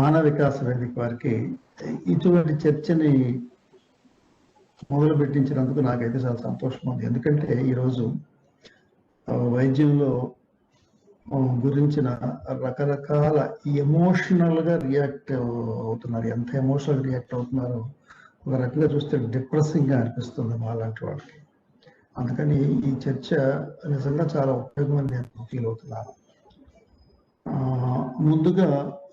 మానవ వికాస వేదిక వారికి ఇటువంటి చర్చని మొదలు పెట్టించినందుకు నాకైతే చాలా సంతోషం ఉంది. ఎందుకంటే ఈరోజు వైద్యంలో గురించిన రకరకాల ఎమోషనల్గా రియాక్ట్ అవుతున్నారు. ఎంత ఎమోషనల్ రియాక్ట్ అవుతున్నారో ఒక రకంగా చూస్తే డిప్రెసింగ్గా అనిపిస్తుంది మాలాంటి వాళ్ళకి. అందుకని ఈ చర్చ నిజంగా చాలా ఉపయోగమని నేను ఫీల్ అవుతున్నాను. ముందుగా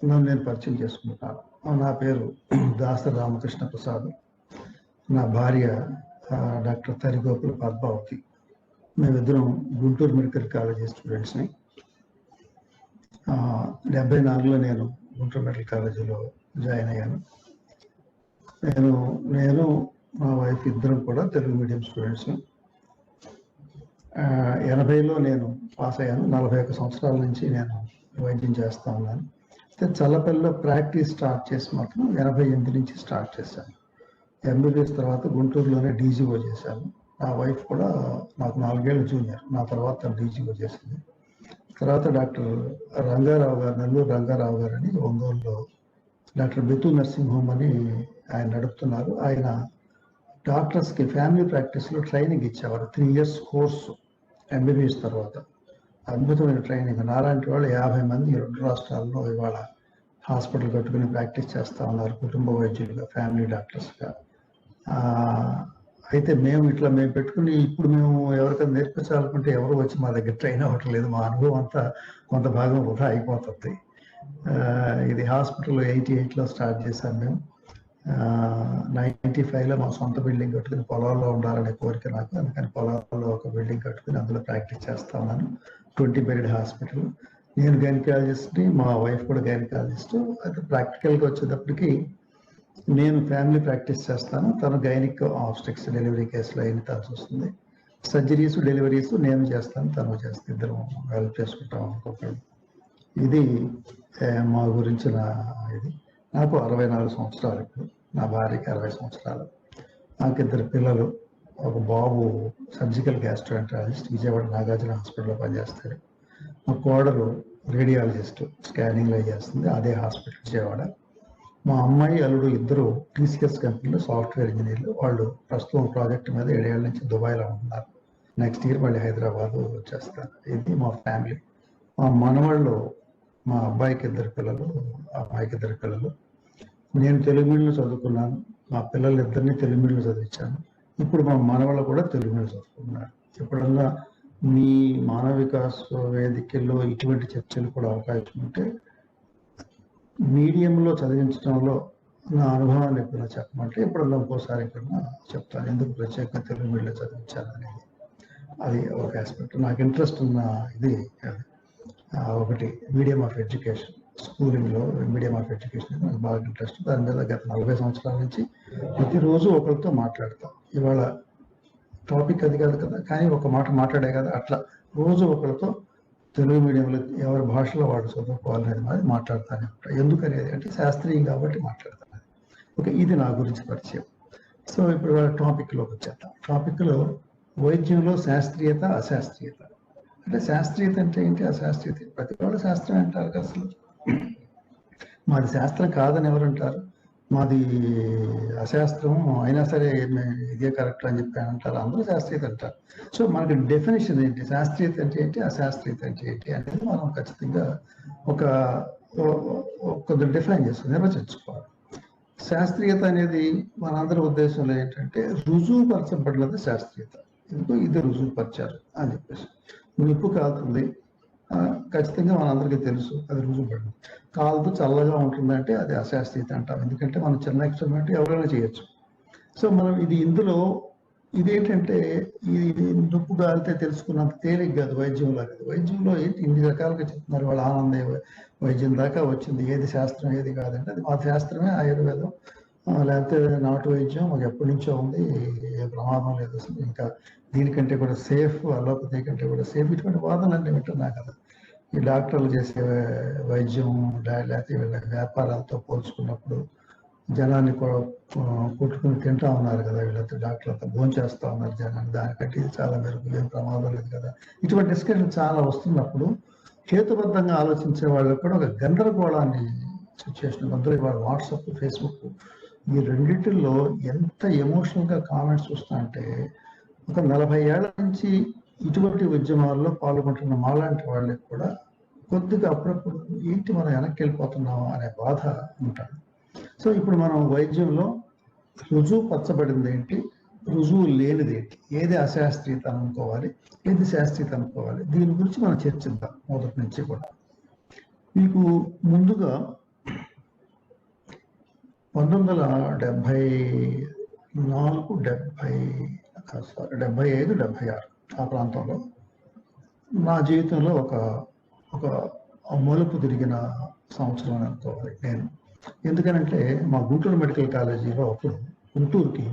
నన్ను నేను పరిచయం చేసుకుంటాను. నా పేరు దాసరి రామకృష్ణ ప్రసాద్. నా భార్య డాక్టర్ తరిగోపుల పద్మావతి. మేమిద్దరం గుంటూరు మెడికల్ కాలేజీ స్టూడెంట్స్ని. 74లో నేను గుంటూరు మెడికల్ కాలేజీలో జాయిన్ అయ్యాను. నేను మా వైఫ్ ఇద్దరం కూడా తెలుగు మీడియం స్టూడెంట్స్. 80లో నేను పాస్ అయ్యాను. 41 సంవత్సరాల నుంచి నేను వైద్యం చేస్తూ ఉన్నాను. చల్లపల్లిలో ప్రాక్టీస్ స్టార్ట్ చేసి మాత్రం 88 నుంచి స్టార్ట్ చేశాను. ఎంబీబీఎస్ తర్వాత గుంటూరులోనే డీజీఓ చేశాను. నా వైఫ్ కూడా నాకు 4 ఏళ్ళు జూనియర్. నా తర్వాత డీజీఓ చేసింది. తర్వాత డాక్టర్ రంగారావు గారు, నెల్లూరు రంగారావు గారు అని ఒంగోలులో డాక్టర్ బెతు నర్సింగ్ హోమ్ అని ఆయన నడుపుతున్నారు. ఆయన డాక్టర్స్కి ఫ్యామిలీ ప్రాక్టీస్లో ట్రైనింగ్ ఇచ్చేవారు. 3 ఇయర్స్ కోర్సు ఎంబీబీఎస్ తర్వాత. అద్భుతమైన ట్రైనింగ్. నాలాంటి వాళ్ళు 50 మంది 2 రాష్ట్రాల్లో ఇవాళ హాస్పిటల్ కట్టుకుని ప్రాక్టీస్ చేస్తూ ఉన్నారు, కుటుంబ వైద్యులుగా, ఫ్యామిలీ డాక్టర్స్గా. అయితే మేము పెట్టుకుని ఇప్పుడు మేము ఎవరికైనా నేర్పించాలనుకుంటే ఎవరు వచ్చి మా దగ్గర ట్రైన్ అవ్వట్లేదు. మా అనుభవం అంతా కొంత భాగం వృధా అయిపోతుంది. ఇది హాస్పిటల్ 88లో స్టార్ట్ చేశాను మేము. 95లో మా సొంత బిల్డింగ్ కట్టుకుని పొలాల్లో ఉండాలనే కోరిక నాకు. అందుకని పొలాల్లో ఒక బిల్డింగ్ కట్టుకుని అందులో ప్రాక్టీస్ చేస్తా ఉన్నాను. 20 బెడ్ హాస్పిటల్. నేను గైనకాలజిస్ట్ని, మా వైఫ్ కూడా గైనకాలజిస్ట్. అయితే ప్రాక్టికల్గా వచ్చేటప్పటికి నేను ఫ్యామిలీ ప్రాక్టీస్ చేస్తాను, తను గైనిక్ ఆబ్స్టెక్స్ డెలివరీ కేసులో అయిన తను చూస్తుంది. సర్జరీస్ డెలివరీస్ నేను చేస్తాను, తను చేస్తాను. ఇద్దరం హెల్ప్ చేసుకుంటాం అనుకోకండి. ఇది మా గురించిన ఇది. నాకు 64 సంవత్సరాలు ఇప్పుడు. నా భార్యకి 60 సంవత్సరాలు. నాకు 2 పిల్లలు. ఒక బాబు సర్జికల్ గ్యాస్ట్రోఎంటరాలజిస్ట్, విజయవాడ నాగార్జున హాస్పిటల్లో పనిచేస్తాడు. మా కోడలు రేడియాలజిస్ట్, స్కానింగ్లో చేస్తుంది, అదే హాస్పిటల్ విజయవాడ. మా అమ్మాయి అల్లుడు ఇద్దరు టీసీఎస్ కంపెనీలో సాఫ్ట్వేర్ ఇంజనీర్లు. వాళ్ళు ప్రస్తుతం ప్రాజెక్ట్ మీద 7 ఏళ్ళ నుంచి దుబాయ్లో ఉంటున్నారు. నెక్స్ట్ ఇయర్ మళ్ళీ హైదరాబాద్ వచ్చేస్తారు. ఇది మా ఫ్యామిలీ. మా మనవాళ్ళు, మా అబ్బాయికి 2 పిల్లలు, అమ్మాయికి 2 పిల్లలు. నేను తెలుగు మీడియంలో చదువుకున్నాను. మా పిల్లలిద్దరినీ తెలుగు మీడియంలో చదివించాను. ఇప్పుడు మా మనవాళ్ళు కూడా తెలుగు మీడియం చదువుకుంటున్నారు. ఎప్పుడన్నా మీ మానవ వికాస వేదికల్లో ఇటువంటి చర్చలు కూడా అవకాశం ఉంటే మీడియంలో చదివించడంలో నా అనుభవాన్ని ఎప్పుడైనా చెప్పమంటే ఎప్పుడన్నా ఇంకోసారి ఎప్పుడన్నా చెప్తాను, ఎందుకు ప్రత్యేకంగా తెలుగు మీడియంలో చదివించాను అనేది. అది ఒక ఆస్పెక్ట్. నాకు ఇంట్రెస్ట్ ఉన్న ఇది ఒకటి మీడియం ఆఫ్ ఎడ్యుకేషన్, స్కూలింగ్లో మీడియం ఆఫ్ ఎడ్యుకేషన్ నాకు బాగా ఇంట్రెస్ట్. దాని మీద గత 40 సంవత్సరాల నుంచి ప్రతిరోజు ఒకరితో మాట్లాడతాం. ఇవాళ టాపిక్ అది కాదు కదా, కానీ ఒక మాట మాట్లాడే కదా, అట్లా రోజు ఒకరితో తెలుగు మీడియంలో ఎవరి భాషలో వాడు చదువుకోవాలనేది మాది మాట్లాడతాను. ఎందుకనేది అంటే శాస్త్రీయం కాబట్టి మాట్లాడతాను. ఓకే, ఇది నా గురించి పరిచయం. సో ఇప్పుడు టాపిక్లోకి వచ్చేద్దాం. టాపిక్లో వైద్యంలో శాస్త్రీయత, అశాస్త్రీయత. అంటే శాస్త్రీయత అంటే ఏంటి, అశాస్త్రీయత. ప్రతి వాళ్ళు శాస్త్రం అంటారు. అసలు మాది శాస్త్రం కాదని ఎవరు అంటారు? మాది అశాస్త్రం అయినా సరే ఇదే కరెక్ట్ అని చెప్పి అంటారు. అందరూ శాస్త్రీయత అంటారు. సో మనకి డెఫినేషన్ ఏంటి, శాస్త్రీయత అంటే ఏంటి, అశాస్త్రీయత అంటే ఏంటి అనేది మనం ఖచ్చితంగా కొంచెం డిఫైన్ చేసుకుని నిర్వచించుకోవాలి. శాస్త్రీయత అనేది మనందరి ఉద్దేశంలో ఏంటంటే రుజువుపరచబడినది శాస్త్రీయత. ఎందుకు ఇది రుజువుపరిచారు అని చెప్పేసి. నిప్పు కాలుతుంది, ఖచ్చితంగా మనందరికీ తెలుసు అది రుజువుపడింది. కాలుతూ చల్లగా ఉంటుందంటే అది అశాస్త్రీయత అంటాం. ఎందుకంటే మనం చిన్న ఎక్స్పెరిమెంట్ ఎవరైనా చేయొచ్చు. సో మనం ఇందులో ఇదేంటంటే ఇది నొప్పు కాలితే తెలుసుకున్నంత తేలిక కాదు వైద్యంలో. వైద్యంలో ఏంటి ఇన్ని రకాలుగా చెప్తున్నారు. వాళ్ళ ఆనంద వైద్యం దాకా వచ్చింది. ఏది శాస్త్రం ఏది కాదంటే అది మా శాస్త్రమే ఆయుర్వేదం, లేకపోతే నాటు వైద్యం మాకు ఎప్పటి నుంచో ఉంది, ఏ ప్రమాదం లేదు అసలు. ఇంకా దీనికంటే కూడా సేఫ్, అలోపతి కంటే కూడా సేఫ్, ఇటువంటి వాదనలన్నీ వింటున్నా కదా. ఈ డాక్టర్లు చేసే వైద్యం లేకపోతే వీళ్ళ వ్యాపారాలతో పోల్చుకున్నప్పుడు జనాన్ని కొట్టుకుని తింటా ఉన్నారు కదా, వీళ్ళతో డాక్టర్లతో భోంచేస్తూ ఉన్నారు జనాన్ని. దానికంటే ఇది చాలా మెరుగు, ఏం ప్రమాదం లేదు కదా. ఇటువంటి డిస్కషన్ చాలా వస్తున్నప్పుడు హేతుబద్ధంగా ఆలోచించే వాళ్ళకు కూడా ఒక గందరగోళాన్ని సిచ్యువేషన్. అందులో ఇవాళ వాట్సాప్, ఫేస్బుక్ ఈ రెండింటిల్లో ఎంత ఎమోషనల్గా కామెంట్స్ చూస్తా అంటే, ఒక 40 ఏళ్ల నుంచి ఇటువంటి ఉద్యమాల్లో పాల్గొంటున్న మాలాంటి వాళ్ళకి కూడా కొద్దిగా అప్పుడప్పుడు ఏంటి మనం వెనక్కి వెళ్ళిపోతున్నాం అనే బాధ ఉంటుంది. సో ఇప్పుడు మనం వైద్యంలో రుజువు పచ్చబడింది ఏంటి, రుజువు లేనిది ఏంటి, ఏది అశాస్త్రీయత అనుకోవాలి, ఏది శాస్త్రీయత అనుకోవాలి, దీని గురించి మనం చర్చిద్దాం మొదటి నుంచి కూడా. మీకు ముందుగా 1974-75-76 ఆ ప్రాంతంలో నా జీవితంలో ఒక మలుపు తిరిగిన సంవత్సరం అని అనుకోవాలి నేను. ఎందుకనంటే మా గుంటూరు మెడికల్ కాలేజీలో అప్పుడు గుంటూరుకి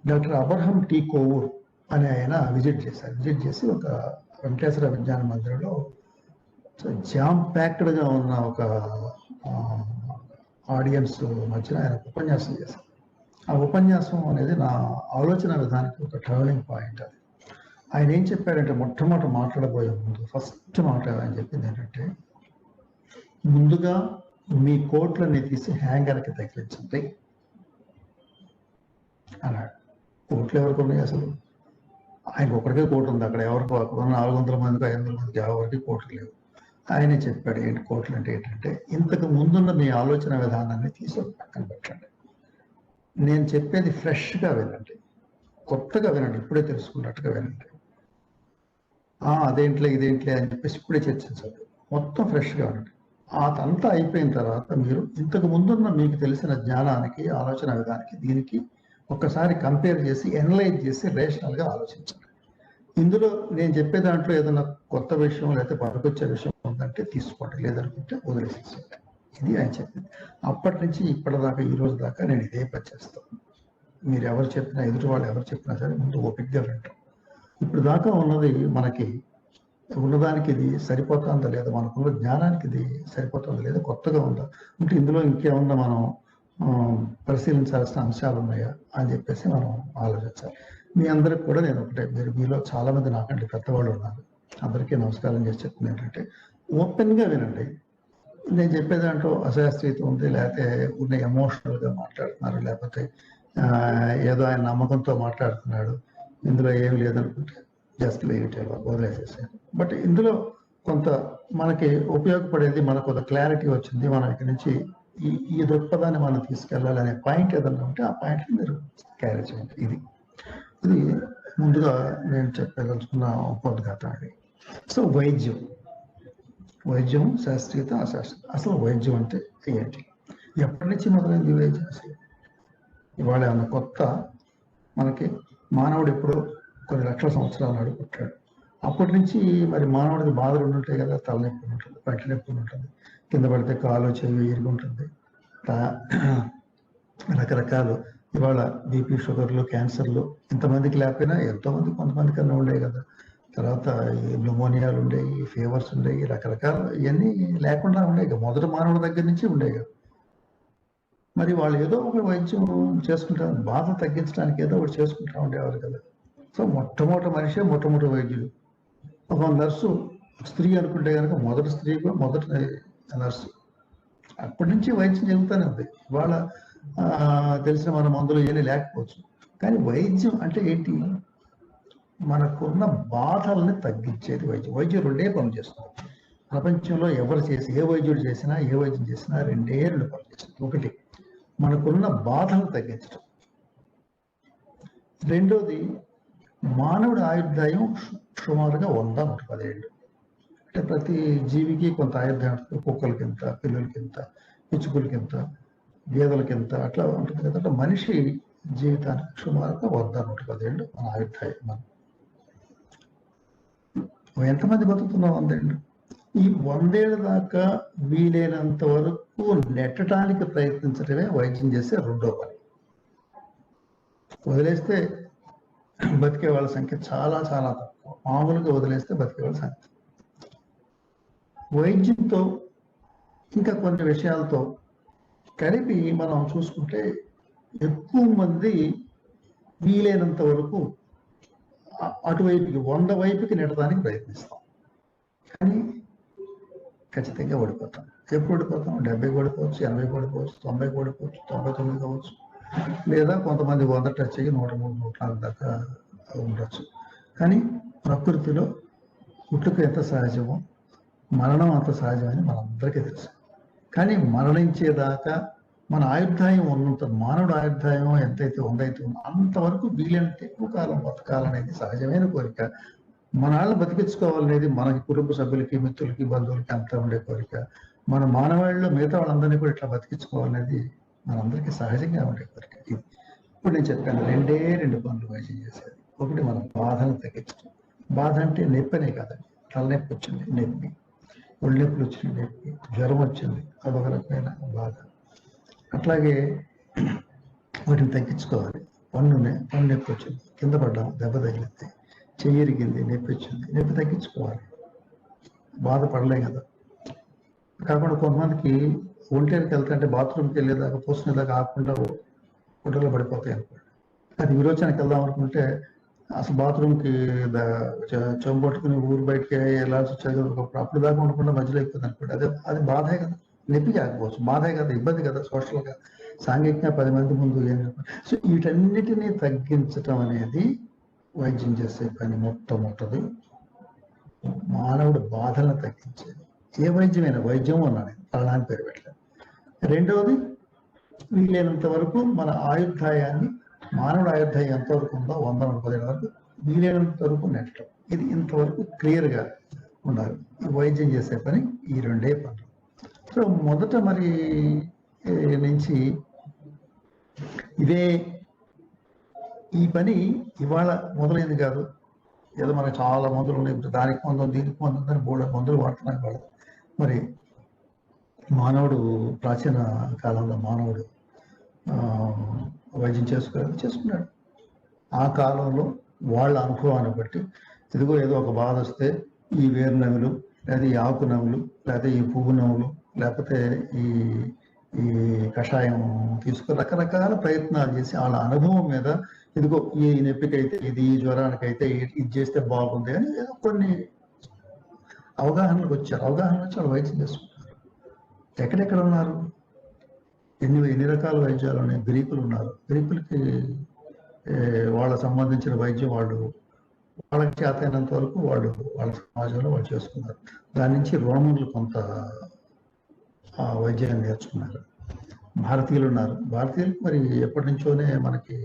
డాక్టర్ అబ్రహం టి కోవూర్ అనే ఆయన విజిట్ చేశారు. విజిట్ చేసి ఒక వెంకటేశ్వర విజ్ఞాన మందిరంలో జామ్ ప్యాక్డ్గా ఉన్న ఒక ఆడియన్స్ మధ్యన ఆయన ఉపన్యాసం చేశారు. ఆ ఉపన్యాసం అనేది నా ఆలోచన విధానానికి ఒక ట్రావెలింగ్ పాయింట్. అది ఆయన ఏం చెప్పారంటే, మొట్టమొదటి మాట్లాడబోయే ముందు ఫస్ట్ మాట ఆయన చెప్పింది ఏంటంటే, ముందుగా మీ కోట్లన్నీ తీసి హ్యాంగర్కి తగిలించండి అన్నాడు. కోట్లు ఎవరికి ఉన్నాయి అసలు? ఆయనకు ఒకరికే కోట్లు ఉంది. అక్కడ ఎవరికి 400 మందికి 500 మందికి ఎవరికి కోట్లు లేవు. ఆయనే చెప్పాడు ఏంటి కోట్లు అంటే ఏంటంటే, ఇంతకు ముందున్న మీ ఆలోచన విధానాన్ని తీసి పక్కన పెట్టండి. నేను చెప్పేది ఫ్రెష్గా వినండి, కొత్తగా వినండి, ఇప్పుడే తెలుసుకున్నట్టుగా వినండి. అదేంట్లే ఇదేంట్లే అని చెప్పేసి ఇప్పుడే చర్చించండి, మొత్తం ఫ్రెష్గా వినండి. అదంతా అయిపోయిన తర్వాత మీరు ఇంతకు ముందున్న మీకు తెలిసిన జ్ఞానానికి, ఆలోచన విధానానికి, దీనికి ఒక్కసారి కంపేర్ చేసి ఎనలైజ్ చేసి రేషనల్గా ఆలోచించండి. ఇందులో నేను చెప్పే దాంట్లో ఏదైనా కొత్త విషయం లేకపోతే పనికొచ్చే విషయం ఉందంటే తీసుకోండి, లేదనుకుంటే వదిలేసేసండి. ఇది ఆయన చెప్పింది. అప్పటి నుంచి ఇప్పటిదాకా ఈ రోజు దాకా నేను ఇదే పని చేస్తాను. మీరు ఎవరు చెప్పినా, ఎదుటి వాళ్ళు ఎవరు చెప్పినా సరే ముందు ఓపికగా వింటాం. ఇప్పుడు దాకా ఉన్నది మనకి ఉన్నదానికి ఇది సరిపోతుందా లేదా, మనకున్న జ్ఞానానికి ఇది సరిపోతుందా లేదా, కొత్తగా ఉందా అంటే ఇందులో ఇంకేమన్నా మనం పరిశీలించాల్సిన అంశాలు ఉన్నాయా అని చెప్పేసి మనం ఆలోచించాలి. మీ అందరికి కూడా నేను ఒకటే, మీలో చాలా మంది నాకంటే పెద్దవాళ్ళు ఉన్నారు, అందరికీ నమస్కారం చేసి చెప్తుంది ఏంటంటే, ఓపెన్గా వినండి. నేను చెప్పే దాంట్లో అశాస్త్రీయత ఉంది, లేకపోతే ఉన్న ఎమోషనల్గా మాట్లాడుతున్నారు, లేకపోతే ఏదో ఆయన నమ్మకంతో మాట్లాడుతున్నాడు, ఇందులో ఏమి లేదనుకుంటే జస్ట్ వదిలేసేసాను. బట్ ఇందులో కొంత మనకి ఉపయోగపడేది, మనకు ఒక క్లారిటీ వచ్చింది, మనం ఇక్కడి నుంచి ఈ దృక్పథాన్ని మనం తీసుకెళ్ళాలి అనే పాయింట్ ఏదన్నా ఉంటే ఆ పాయింట్ని మీరు క్యారీ చేయండి. ఇది ముందుగా నేను చెప్పదలుచుకున్న ఉపోద్ఘాత అండి. సో వైద్యం శాస్త్రీయత, అశాస్త్రీయత. అసలు వైద్యం అంటే ఏంటి, ఎప్పటి నుంచి మొదలైంది వైద్యం? అసలు ఇవాళ ఏమన్నా కొత్త? మనకి మానవుడు ఎప్పుడో కొన్ని లక్షల సంవత్సరాల నాడు పుట్టాడు. అప్పటి నుంచి మరి మానవుడికి బాధలు ఉంటుంటాయి కదా, తలనొప్పి ఉంటుంది, పంటి నొప్పి ఉంటుంది, కింద పడితే కాలు చెవి ఇరుగుంటుంది, రకరకాలు. ఇవాళ బీపీ, షుగర్లు, క్యాన్సర్లు ఇంతమందికి లేకపోయినా ఎంతోమంది, కొంతమంది కన్నా ఉండేవి కదా. తర్వాత ఈ న్యూమోనియాలు ఉండేవి, ఫీవర్స్ ఉండేవి, రకరకాలు. ఇవన్నీ లేకుండా ఉండేవి కదా, మొదటి మానవుడి దగ్గర నుంచి ఉండేవి కదా. మరి వాళ్ళు ఏదో ఒక వైద్యం చేసుకుంటారు, బాధ తగ్గించడానికి ఏదో ఒకటి చేసుకుంటా ఉండేవారు కదా. సో మొట్టమొదటి వైద్యులు. ఒక నర్సు స్త్రీ అనుకుంటే కనుక మొదటి స్త్రీ కూడా మొదటి నర్సు. అప్పటి నుంచి వైద్యం జరుగుతూనే ఉంది. ఇవాళ తెలిసిన మన మందులు ఏమీ లేకపోవచ్చు, కానీ వైద్యం అంటే ఏంటి? మనకున్న బాధల్ని తగ్గించేది వైద్యం. వైద్యం రెండే పనులు చేస్తున్నారు ప్రపంచంలో. ఎవరు చేసి ఏ వైద్యం చేసినా రెండే పనులు చేస్తారు. ఒకటి మనకున్న బాధలను తగ్గించడం, రెండోది మానవుడి ఆయుర్దాయం సుమారుగా 100-110 ఏళ్ళు. అంటే ప్రతి జీవికి కొంత ఆయుర్దాయం ఉంటుంది. కుక్కలకింత, పిల్లులకింత, పిచ్చుకలకింత, గేదెలకింత అట్లా ఉంటుంది కదా. అంటే మనిషి జీవితానికి సుమారుగా 100-110 ఏళ్ళు మన ఆయుర్దాయం. మనం ఎంతమంది బతుకుతున్నాం? 100 ఏళ్ళు. ఈ 100 ఏళ్ళ దాకా వీలైనంత వరకు నెట్టడానికి ప్రయత్నించడమే వైద్యం చేసే రెండో పని. వదిలేస్తే బతికే వాళ్ళ సంఖ్య చాలా చాలా తక్కువ. మామూలుగా వదిలేస్తే బతికే వాళ్ళ సంఖ్య. వైద్యంతో ఇంకా కొన్ని విషయాలతో కలిపి మనం చూసుకుంటే ఎక్కువ మంది వీలైనంత వరకు అటువైపుకి 100 వైపుకి నెట్టడానికి ప్రయత్నిస్తాం, కానీ ఖచ్చితంగా ఓడిపోతాం. ఎప్పుడు ఓడిపోతాం? 70 ఓడిపోవచ్చు, 80 ఓడిపోవచ్చు, 90 ఓడిపోవచ్చు, 99 కావచ్చు, లేదా కొంతమంది 100 టచ్ అయ్యి 103, 104 దాకా ఉండొచ్చు. కానీ ప్రకృతిలో పుట్టుక ఎంత సహజమో మరణం అంత సహజమని మనందరికీ తెలుసు. కానీ మరణించేదాకా మన ఆయుర్దాయం ఉన్నంత, మానవుడు ఆయుర్దాయం ఎంతైతే ఉందైతే అంతవరకు వీలైనంత ఎక్కువ కాలం బతకాలనేది సహజమైన కోరిక. మన వాళ్ళని బతికించుకోవాలనేది మనకి కుటుంబ సభ్యులకి, మిత్రులకి, బంధువులకి అంతా ఉండే కోరిక. మన మానవాళిలో మిగతా వాళ్ళందరినీ కూడా ఇట్లా బతికించుకోవాలనేది మనందరికీ సహజంగా ఉండే కోరిక. ఇది ఇప్పుడు నేను చెప్పాను, రెండు పనులు వైద్యం చేసేది. ఒకటి మన బాధను తగ్గించడం. బాధ అంటే నొప్పనే కాదండి, తలనొప్పి వచ్చింది నొప్పి, ఒళ్ళు నొప్పులు వచ్చింది నొప్పి, జ్వరం వచ్చింది అదొక రకమైన బాధ. అట్లాగే వాటిని తగ్గించుకోవాలి. పన్ను నొప్పి వచ్చింది, కింద పడ్డాం, దెబ్బ తగిలింది, చెయ్యి ఇరిగింది, నొప్పి వచ్చింది, నొప్పి తగ్గించుకోవాలి. బాధపడలేం కదా. కాకుండా కొంతమందికి ఒంటరికి వెళ్తుంటే బాత్రూమ్కి వెళ్ళేదాకా పోసుకునేదాకా ఆకుండా గుడ్డలో పడిపోతాయి అనుకోండి. అది విరోచనకి వెళ్దాం అనుకుంటే అసలు బాత్రూమ్కి చెంపట్టుకుని ఊరు బయటకి వెళ్ళాల్సి వచ్చేది. అప్పుడు దాకా ఉండకుండా మధ్యలో అయిపోతుంది అనుకోండి. అది బాధే కదా, నొప్పి కాకపోవచ్చు, బాధే కదా, ఇబ్బంది కదా, సోషల్గా సాంఘికంగా 10 మంది ముందు ఏం. సో వీటన్నిటినీ తగ్గించటం అనేది వైద్యం చేసే పని. మొట్టమొదటిది మానవుడు బాధలను తగ్గించేది. ఏ వైద్యమైనా, వైద్యం అన్నాను పలానా పేరు పెట్టలేదు. రెండవది వీలైనంత వరకు మన ఆయుర్దాయాన్ని, మానవుడు ఆయుర్దాయం ఎంతవరకు ఉందో 100-110 వరకు వీలైనంత వరకు నెట్టడం. ఇది ఇంతవరకు క్లియర్గా ఉండాలి. వైద్యం చేసే పని ఈ రెండే పనులు. సో మొదట మరి నుంచి ఈ పని ఇవాళ మొదలైంది కాదు. ఏదో మనకు చాలా మందులు ఉన్నాయి, దానికి మందం దీనికి మందం అని మందులు వాడుతున్నాం వాళ్ళు. మరి మానవుడు ప్రాచీన కాలంలో మానవుడు వైద్యం చేసుకున్నాడు. ఆ కాలంలో వాళ్ళ అనుభవాన్ని బట్టి ఇదిగో ఏదో ఒక బాధ వస్తే ఈ వేరు నవ్వులు, లేదా ఈ ఆకు నవ్వులు, లేదా ఈ పువ్వు నవ్వులు, లేకపోతే ఈ కషాయం తీసుకుని రకరకాల ప్రయత్నాలు చేసి వాళ్ళ అనుభవం మీద ఇదిగో ఈ నొప్పికైతే ఇది, ఈ జ్వరానికైతే ఇది చేస్తే బాగుంది అని ఏదో కొన్ని అవగాహనలకు వచ్చారు. అవగాహన వచ్చి వాళ్ళు వైద్యం చేసుకుంటారు. ఎక్కడెక్కడ ఉన్నారు, ఎన్ని రకాల వైద్యాలు ఉన్నాయి. గ్రీకులు ఉన్నారు. గ్రీకులకి వాళ్ళకి సంబంధించిన వైద్యం వాళ్ళకి చేతైనంత వరకు వాళ్ళ సమాజంలో వాళ్ళు చేసుకున్నారు. దాని నుంచి రోమన్లు కొంత వైద్యాన్ని నేర్చుకున్నారు. భారతీయులు ఉన్నారు. భారతీయులకు మరి ఎప్పటి నుంచోనే మనకి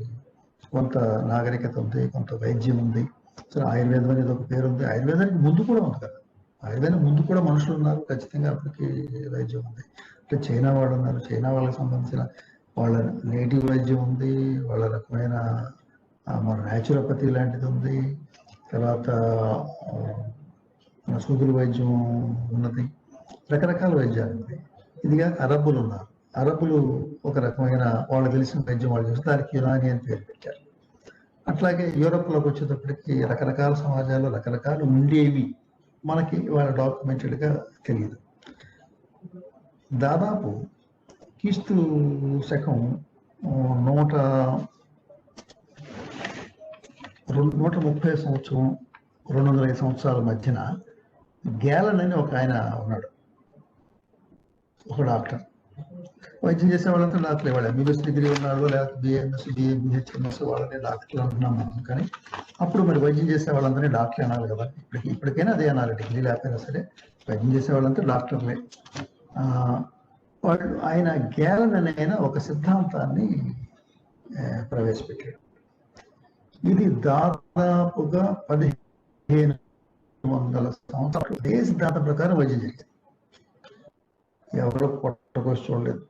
కొంత నాగరికత ఉంది, కొంత వైద్యం ఉంది. సో ఆయుర్వేదం అనేది ఒక పేరు ఉంది. ఆయుర్వేదానికి ముందు కూడా ఉంది కదా, ఆయుర్వేదం ముందు కూడా మనుషులు ఉన్నారు. ఖచ్చితంగా అప్పటికి వైద్యం ఉంది. అంటే చైనా వాళ్ళు ఉన్నారు. చైనా వాళ్ళకి సంబంధించిన వాళ్ళ నేటివ్ వైద్యం ఉంది. వాళ్ళ రకమైన మన న్యాచురోపతి లాంటిది ఉంది. తర్వాత సూదుల వైద్యం ఉన్నది. రకరకాల వైద్యాలు ఉంది. ఇదిగా అరబ్బులు ఉన్నారు. అరబ్బులు ఒక రకమైన వాళ్ళు తెలిసిన వైద్యం వాళ్ళు చేస్తే దానికి యునాని అని పేరు పెట్టారు. అట్లాగే యూరోప్లోకి వచ్చేటప్పటికి రకరకాల సమాజాలు రకరకాలు ఉండేవి, మనకి వాళ్ళ డాక్యుమెంటెడ్గా తెలియదు. దాదాపు క్రీస్తు శకం 130 సంవత్సరం 205 సంవత్సరాల మధ్యన గ్యాలన్ అని ఒక ఆయన ఉన్నాడు, ఒక డాక్టర్. వైద్యం చేసే వాళ్ళంతా డాక్టర్లే. వాళ్ళు ఎంబీబీఎస్ డిగ్రీ ఉన్నాడు, లేకపోతే బిఏఎంఎస్, బిహెచ్ఎంఎస్ వాళ్ళని డాక్టర్లు అంటున్నాం మనం. కానీ అప్పుడు మరి వైద్యం చేసే వాళ్ళందరినీ డాక్టర్లు అనాలి కదా. ఇప్పటికైనా అదే అనాలి, డిగ్రీ లేకపోయినా సరే వైద్యం చేసే వాళ్ళంతా డాక్టర్లే. ఆయన గ్యాలన్ అనే ఆయన ఒక సిద్ధాంతాన్ని ప్రవేశపెట్టాడు. ఇది దాదాపుగా 1500 సంవత్సరాలు అదే సిద్ధాంతం ప్రకారం వైద్యం జరిగింది. ఎవరో పొట్టకోసి చూడలేదు.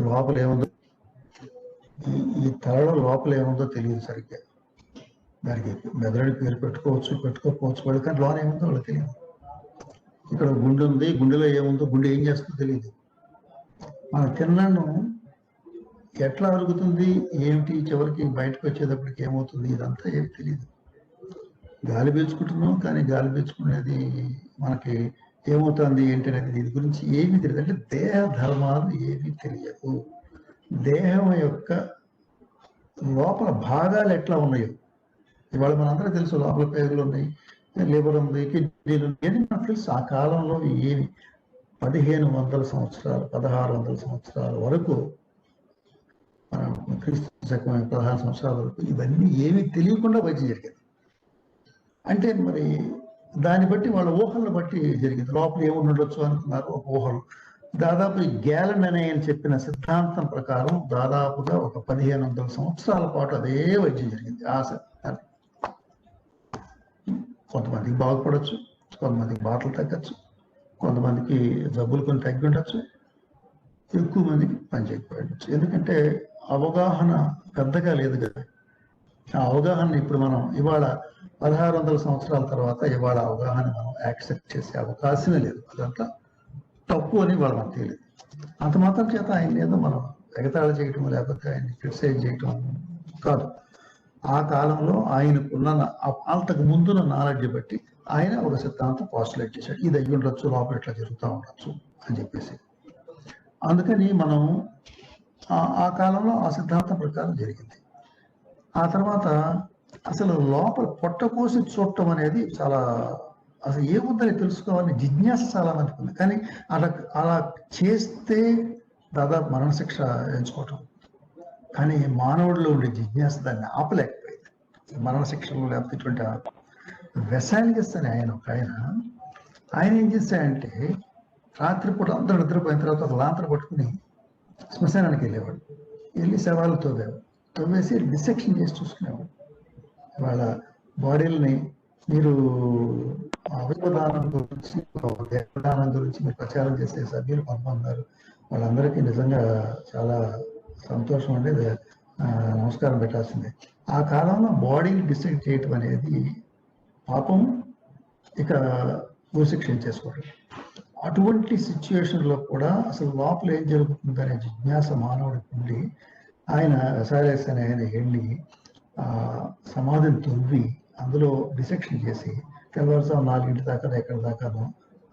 లోపల ఏముందో, ఈ తలలో లోపల ఏముందో తెలియదు సరిగ్గా. దానికి మెదడు పేరు పెట్టుకోకపోవచ్చు వాళ్ళు, కానీ లోన ఏముందో వాళ్ళకి తెలియదు. ఇక్కడ గుండె ఉంది, గుండెలో ఏముందో, గుండె ఏం చేస్తుందో తెలియదు. మన తిన్నాను ఎట్లా అరుగుతుంది ఏమిటి, చివరికి బయటకు వచ్చేటప్పటికి ఏమవుతుంది, ఇదంతా ఏమి తెలియదు. గాలి పీల్చుకుంటున్నాం, కానీ గాలి పీల్చుకునేది మనకి ఏమవుతుంది ఏంటి అనేది దీని గురించి ఏమీ తెలియదు. అంటే దేహ ధర్మాలు ఏమీ తెలియదు. దేహం యొక్క లోపల భాగాలు ఎట్లా ఉన్నాయో ఇవాళ మనందరూ తెలుసు. లోపల పేగులు ఉన్నాయి, లివర్ ఉంది, కిడ్నీలు ఏది నాకు తెలుసు. ఆ కాలంలో ఏమి 1500 సంవత్సరాలు 1600 సంవత్సరాల వరకు, మనం క్రీస్తు శకం 16 సంవత్సరాల వరకు ఇవన్నీ ఏమీ తెలియకుండా వైద్యం జరిగేది. అంటే మరి దాన్ని బట్టి వాళ్ళ ఊహలను బట్టి జరిగింది. లోపల ఏముండి ఉండొచ్చు అనుకున్నారు, ఒక ఊహలు. దాదాపు ఈ గ్యాలన్ అనే ఆయన చెప్పిన సిద్ధాంతం ప్రకారం దాదాపుగా ఒక 1500 సంవత్సరాల పాటు అదే వైద్యం జరిగింది. కొంతమందికి బాగుపడవచ్చు, కొంతమందికి బాటలు తగ్గచ్చు, కొంతమందికి జబ్బులు కొన్ని తగ్గి ఉండొచ్చు, ఎక్కువ మందికి పని చేయకపోవచ్చు. ఎందుకంటే అవగాహన పెద్దగా లేదు కదా. ఆ అవగాహన ఇప్పుడు మనం ఇవాళ 1600 సంవత్సరాల తర్వాత ఇవాళ అవగాహన మనం యాక్సెప్ట్ చేసే అవకాశమే లేదు. అదంతా తప్పు అని వాళ్ళు మనకు తెలియదు. అంత మాత్రం చేత ఆయన ఏదో మనం ఎగతాళి చేయటం లేకపోతే ఆయన్ని క్రిటిసైజ్ చేయటం కాదు. ఆ కాలంలో ఆయనకున్న అంతకు ముందున్న నాలెడ్జ్ బట్టి ఆయన ఒక సిద్ధాంతం పాస్టులేట్ చేశాడు. ఇది అయ్యి ఉండొచ్చు, లోపల ఇట్లా జరుగుతూ ఉండొచ్చు అని చెప్పేసి. అందుకని మనం ఆ కాలంలో ఆ సిద్ధాంతం ప్రకారం జరిగింది. ఆ తర్వాత అసలు లోపల పొట్ట కోసి చూడటం అనేది చాలా, అసలు ఏముందని తెలుసుకోవాలని జిజ్ఞాస చాలా మందికి ఉంది. కానీ అలా చేస్తే దాదాపు మరణశిక్ష ఎంచుకోవటం. కానీ మానవుడిలో ఉండే జిజ్ఞాస దాన్ని ఆపలేకపోయింది. మరణశిక్షలు లేకపోతే ఇటువంటి వెసాలిగస్ అని ఆయన ఏం చేశాడంటే, రాత్రిపూట అందరూ నిద్రపోయిన తర్వాత ఒక లాంతర పట్టుకుని శ్మశానానికి వెళ్ళేవాడు. వెళ్ళి శవాలు తవ్వేసి డిసెక్షన్ చేసి చూసుకునేవాడు. వాళ్ళ బాడీలని మీరు అవయవదానం గురించి, దేహదానం గురించి మీరు ప్రచారం చేసే సభ్యులు కొంతమంది, వాళ్ళందరికీ నిజంగా చాలా సంతోషం అండి, నమస్కారం పెట్టాల్సిందే. ఆ కాలంలో బాడీని డిసైడ్ చేయటం అనేది పాపం, ఇక భూశిక్షణ చేసుకోవడం. అటువంటి సిచ్యువేషన్లో కూడా అసలు లోపల ఏం జరుగుతుందనే జిజ్ఞాస మానవుడికి ఉండి ఆయన వెసాలిగస్ అనే ఆయన వెళ్ళి సమాధిని తవ్వి అందులో డిసెక్షన్ చేసి తెల్లవారుజాము 4 దాకా ఎక్కడి దాకానో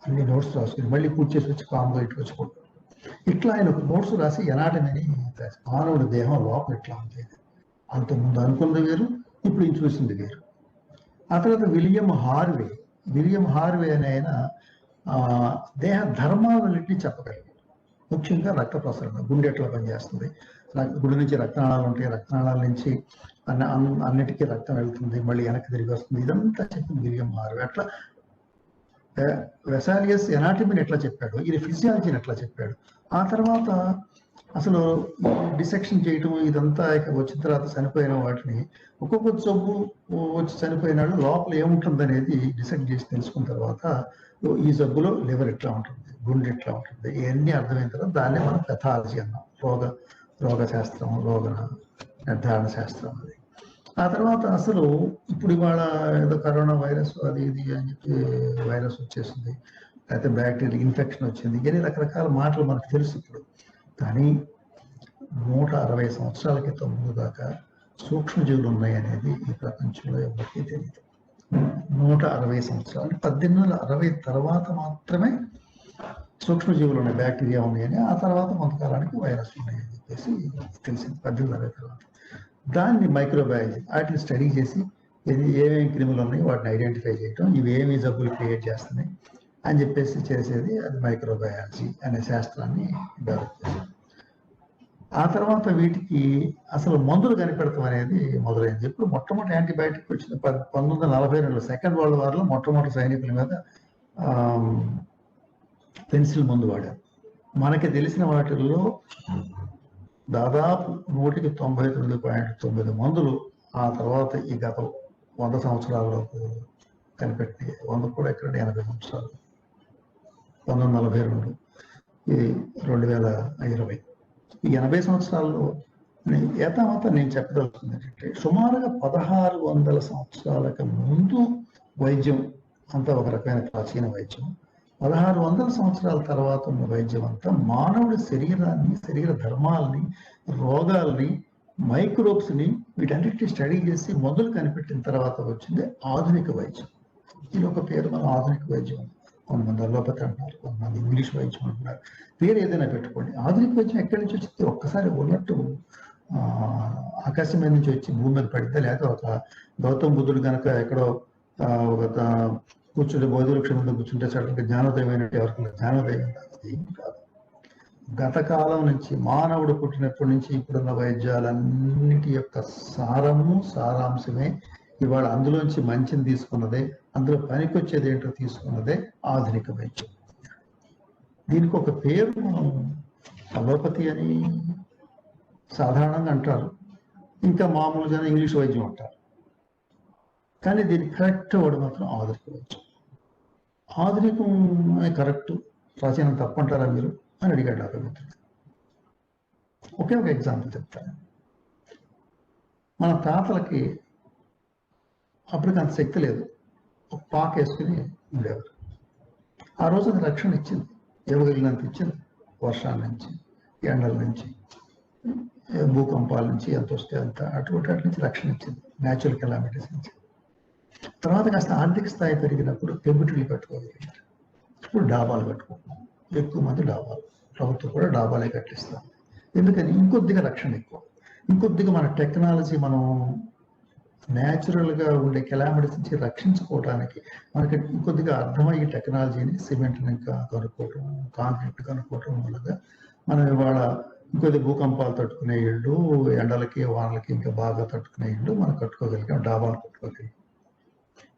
అన్ని నోట్స్ రాసుకుని మళ్ళీ పూజ చేసి వచ్చి కామ్గా ఇటు వచ్చుకుంటాం. ఇట్లా ఆయన నోట్స్ రాసి ఎనాటమీని, మానవుడి దేహం లోపల ఇట్లా ఉంది, అంతకుముందు అనుకున్నది వేరు, ఇప్పుడు చూసింది వేరు. ఆ తర్వాత విలియం హార్వే అనే ఆయన దేహ ధర్మాలన్నింటినీ చెప్పగలిగాడు. ముఖ్యంగా రక్త ప్రసరణ, గుండె ఎట్లా పనిచేస్తుంది, గుడి నుంచి రక్తనాళాలు ఉంటాయి, రక్తనాళాల నుంచి అన్నిటికీ రక్తం వెళ్తుంది, మళ్ళీ వెనక్కి తిరిగి వస్తుంది, ఇదంతా చెప్పింది విలియం హార్వే. అట్లా వెసాలిగస్ ఎనాటమీని ఎట్లా చెప్పాడు, ఇది ఫిజియాలజీని ఎట్లా చెప్పాడు. ఆ తర్వాత అసలు డిసెక్షన్ చేయటం ఇదంతా వచ్చిన తర్వాత చనిపోయిన వాటిని ఒక్కొక్క జబ్బు వచ్చి చనిపోయిన వాళ్ళు లోపల ఏముంటుంది అనేది డిసెక్ట్ చేసి తెలుసుకున్న తర్వాత ఈ జబ్బులో లివర్ ఎట్లా ఉంటుంది, గుండె ఎట్లా ఉంటుంది, ఇవన్నీ అర్థమైన తర్వాత దాన్ని మనం పెథాలజీ అన్నాం. రోగ శాస్త్రం, రోగ నిర్ధారణ శాస్త్రం అది. ఆ తర్వాత అసలు ఇప్పుడు ఇవాళ ఏదో కరోనా వైరస్ అది ఇది అని చెప్పి వైరస్ వచ్చేసింది, లేకపోతే బ్యాక్టీరియల్ ఇన్ఫెక్షన్ వచ్చింది, ఇవన్నీ రకరకాల మాటలు మనకు తెలుసు ఇప్పుడు. కానీ 160 సంవత్సరాల క్రితం ముందు దాకా సూక్ష్మజీవులు ఉన్నాయి అనేది ఈ ప్రపంచంలో ఎవరికీ తెలియదు. 160 సంవత్సరాలు, 1860 తర్వాత మాత్రమే సూక్ష్మజీవులు ఉన్నాయి, బ్యాక్టీరియా ఉన్నాయని. ఆ తర్వాత కొంతకాలానికి వైరస్ ఉన్నాయని చెప్పేసి తెలిసింది 1860 తర్వాత. దాన్ని మైక్రోబయాలజీ వాటిని స్టడీ చేసి ఏమేమి క్రిములు ఉన్నాయి వాటిని ఐడెంటిఫై చేయటం, ఇవి ఏమి జబ్బులు క్రియేట్ చేస్తున్నాయి అని చెప్పేసి చేసేది అది మైక్రోబయాలజీ అనే శాస్త్రాన్ని డెవలప్ చేశారు. ఆ తర్వాత వీటికి అసలు మందులు కనిపెడతాం అనేది మొదలైంది. ఇప్పుడు మొట్టమొదటి యాంటీబయాటిక్ వచ్చింది 1942 సెకండ్ వరల్డ్ వార్లో. మొట్టమొదటి సైనికుల మీద పెన్సిల్ మందు వాడారు. మనకి తెలిసిన వాటిల్లో దాదాపు 199.9 మందులు ఆ తర్వాత ఈ గత 100 సంవత్సరాల్లో కనిపెట్టి, 100 కూడా ఎక్కడ 80 సంవత్సరాలు, 1942, ఇది 2020. ఈ 80 సంవత్సరాల్లో యథామత నేను చెప్పదలుచుకుంది ఏంటంటే, సుమారుగా 1600 సంవత్సరాలకు ముందు వైద్యం అంతా ఒక రకమైన ప్రాచీన వైద్యం. 1600 సంవత్సరాల తర్వాత ఉన్న వైద్యం అంతా మానవుడి శరీరాన్ని, శరీర ధర్మాలని, రోగాల్ని, మైక్రోబ్స్ని వీటన్నిటిని స్టడీ చేసి మొదలు కనిపెట్టిన తర్వాత వచ్చింది ఆధునిక వైద్యం. ఇది ఒక పేరు, మనం ఆధునిక వైద్యం. కొంతమంది అలోపతి అంటారు, కొంతమంది ఇంగ్లీష్ వైద్యం అంటున్నారు, పేరు ఏదైనా పెట్టుకోండి. ఆధునిక వైద్యం ఎక్కడి నుంచి వచ్చింది? ఒక్కసారి ఉన్నట్టు ఆకాశం మీద నుంచి వచ్చి భూమి మీద పడితే, లేక ఒక గౌతమ బుద్ధుడు కనుక ఎక్కడో ఒక కూర్చుంటే బోధివృక్ష ముందు కూర్చుంటే సడన్గా జ్ఞానోదయం అయినట్టు ఎవరికి జ్ఞానోదయం ఏం కాదు. గత కాలం నుంచి మానవుడు పుట్టినప్పటి నుంచి ఇప్పుడున్న వైద్యాలన్నిటి యొక్క సారాంశమే ఇవాళ అందులోంచి మంచిని తీసుకున్నదే, అందులో పనికొచ్చేది ఏంటో తీసుకున్నదే ఆధునిక వైద్యం. దీనికి ఒక పేరు మనం అలోపతి అని సాధారణంగా అంటారు, ఇంకా మామూలుగానే ఇంగ్లీష్ వైద్యం అంటారు. కానీ దీనికి కరెక్ట్ వాడు మాత్రం ఆధునిక వైద్యం. ఆధునికం కరెక్ట్, ప్రాచీనం తప్పంటారా మీరు అని అడిగాడు నాకు మిత్రుడు. ఒకే ఒక ఎగ్జాంపుల్ చెప్తాను. మన తాతలకి అప్పటికి అంత శక్తి లేదు, ఒక పాక వేసుకుని ఉండేవారు. ఆ రోజు అది రక్షణ ఇచ్చింది, ఇవ్వగలిగినంత ఇచ్చింది. వర్షాల నుంచి, ఎండల నుంచి, భూకంపాల నుంచి ఎంత వస్తే అంత అటువంటి వాటి నుంచి రక్షణ ఇచ్చింది, న్యాచురల్ కెలామిటీస్ నుంచి. తర్వాత కాస్త ఆర్థిక స్థాయి పెరిగినప్పుడు పెంపుటిల్లు కట్టుకోగలిగారు. ఇప్పుడు డాబాలు కట్టుకుంటున్నాం, ఎక్కువ మంది డాబాలు, ప్రభుత్వం కూడా డాబాలే కట్టిస్తాం. ఎందుకని ఇంకొద్దిగా రక్షణ ఎక్కువ, ఇంకొద్దిగా మన టెక్నాలజీ, మనం న్యాచురల్గా ఉండే కెలామిటీస్ నుంచి రక్షించుకోవడానికి మనకి ఇంకొద్దిగా అర్థమయ్యే టెక్నాలజీని, సిమెంట్ని ఇంకా కనుక్కోవటం, కాంక్రీట్ కనుక్కోవటం వల్లగా మనం ఇవాళ ఇంకొద్ది భూకంపాలు తట్టుకునే ఇళ్ళు, ఎండలకి వానలకి ఇంకా బాగా తట్టుకునే ఇళ్ళు మనం కట్టుకోగలిగాం, డాబాలు కట్టుకోగలిగాం.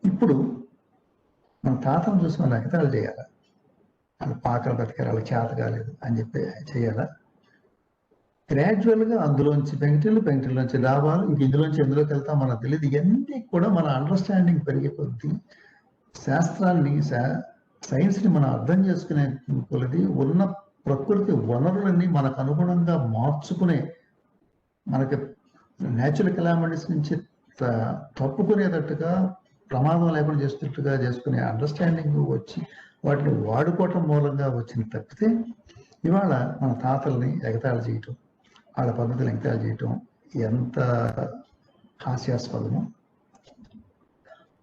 ఇప్పుడు మన తాతను చూసి మనం ఎగతాళి చేయాలా? వాళ్ళు పాకలు బతికారు, వాళ్ళకి చేత కాలేదు అని చెప్పి చేయాలా? గ్రాడ్యువల్గా అందులోంచి పెంకిటిల్లోంచి డాబాలు, ఇంక ఇందులోంచి ఎందులోకి వెళ్తాం మనకు తెలియదు. ఇవన్నీ కూడా మన అండర్స్టాండింగ్ పెరిగే కొద్దీ, శాస్త్రాన్ని, సైన్స్ని మనం అర్థం చేసుకునే కొలది, ఉన్న ప్రకృతి వనరులన్నీ మనకు అనుగుణంగా మార్చుకునే, మనకి న్యాచురల్ కెలామిటీస్ నుంచి తప్పుకునేటట్టుగా, ప్రమాదం లేకుండా చేస్తున్నట్టుగా చేసుకునే అండర్స్టాండింగ్ వచ్చి వాటిని వాడుకోవటం మూలంగా వచ్చిన తప్పితే, ఇవాళ మన తాతల్ని ఎగతాళి చేయటం, వాళ్ళ పద్ధతులు ఎగతాళి చేయటం ఎంత హాస్యాస్పదమో,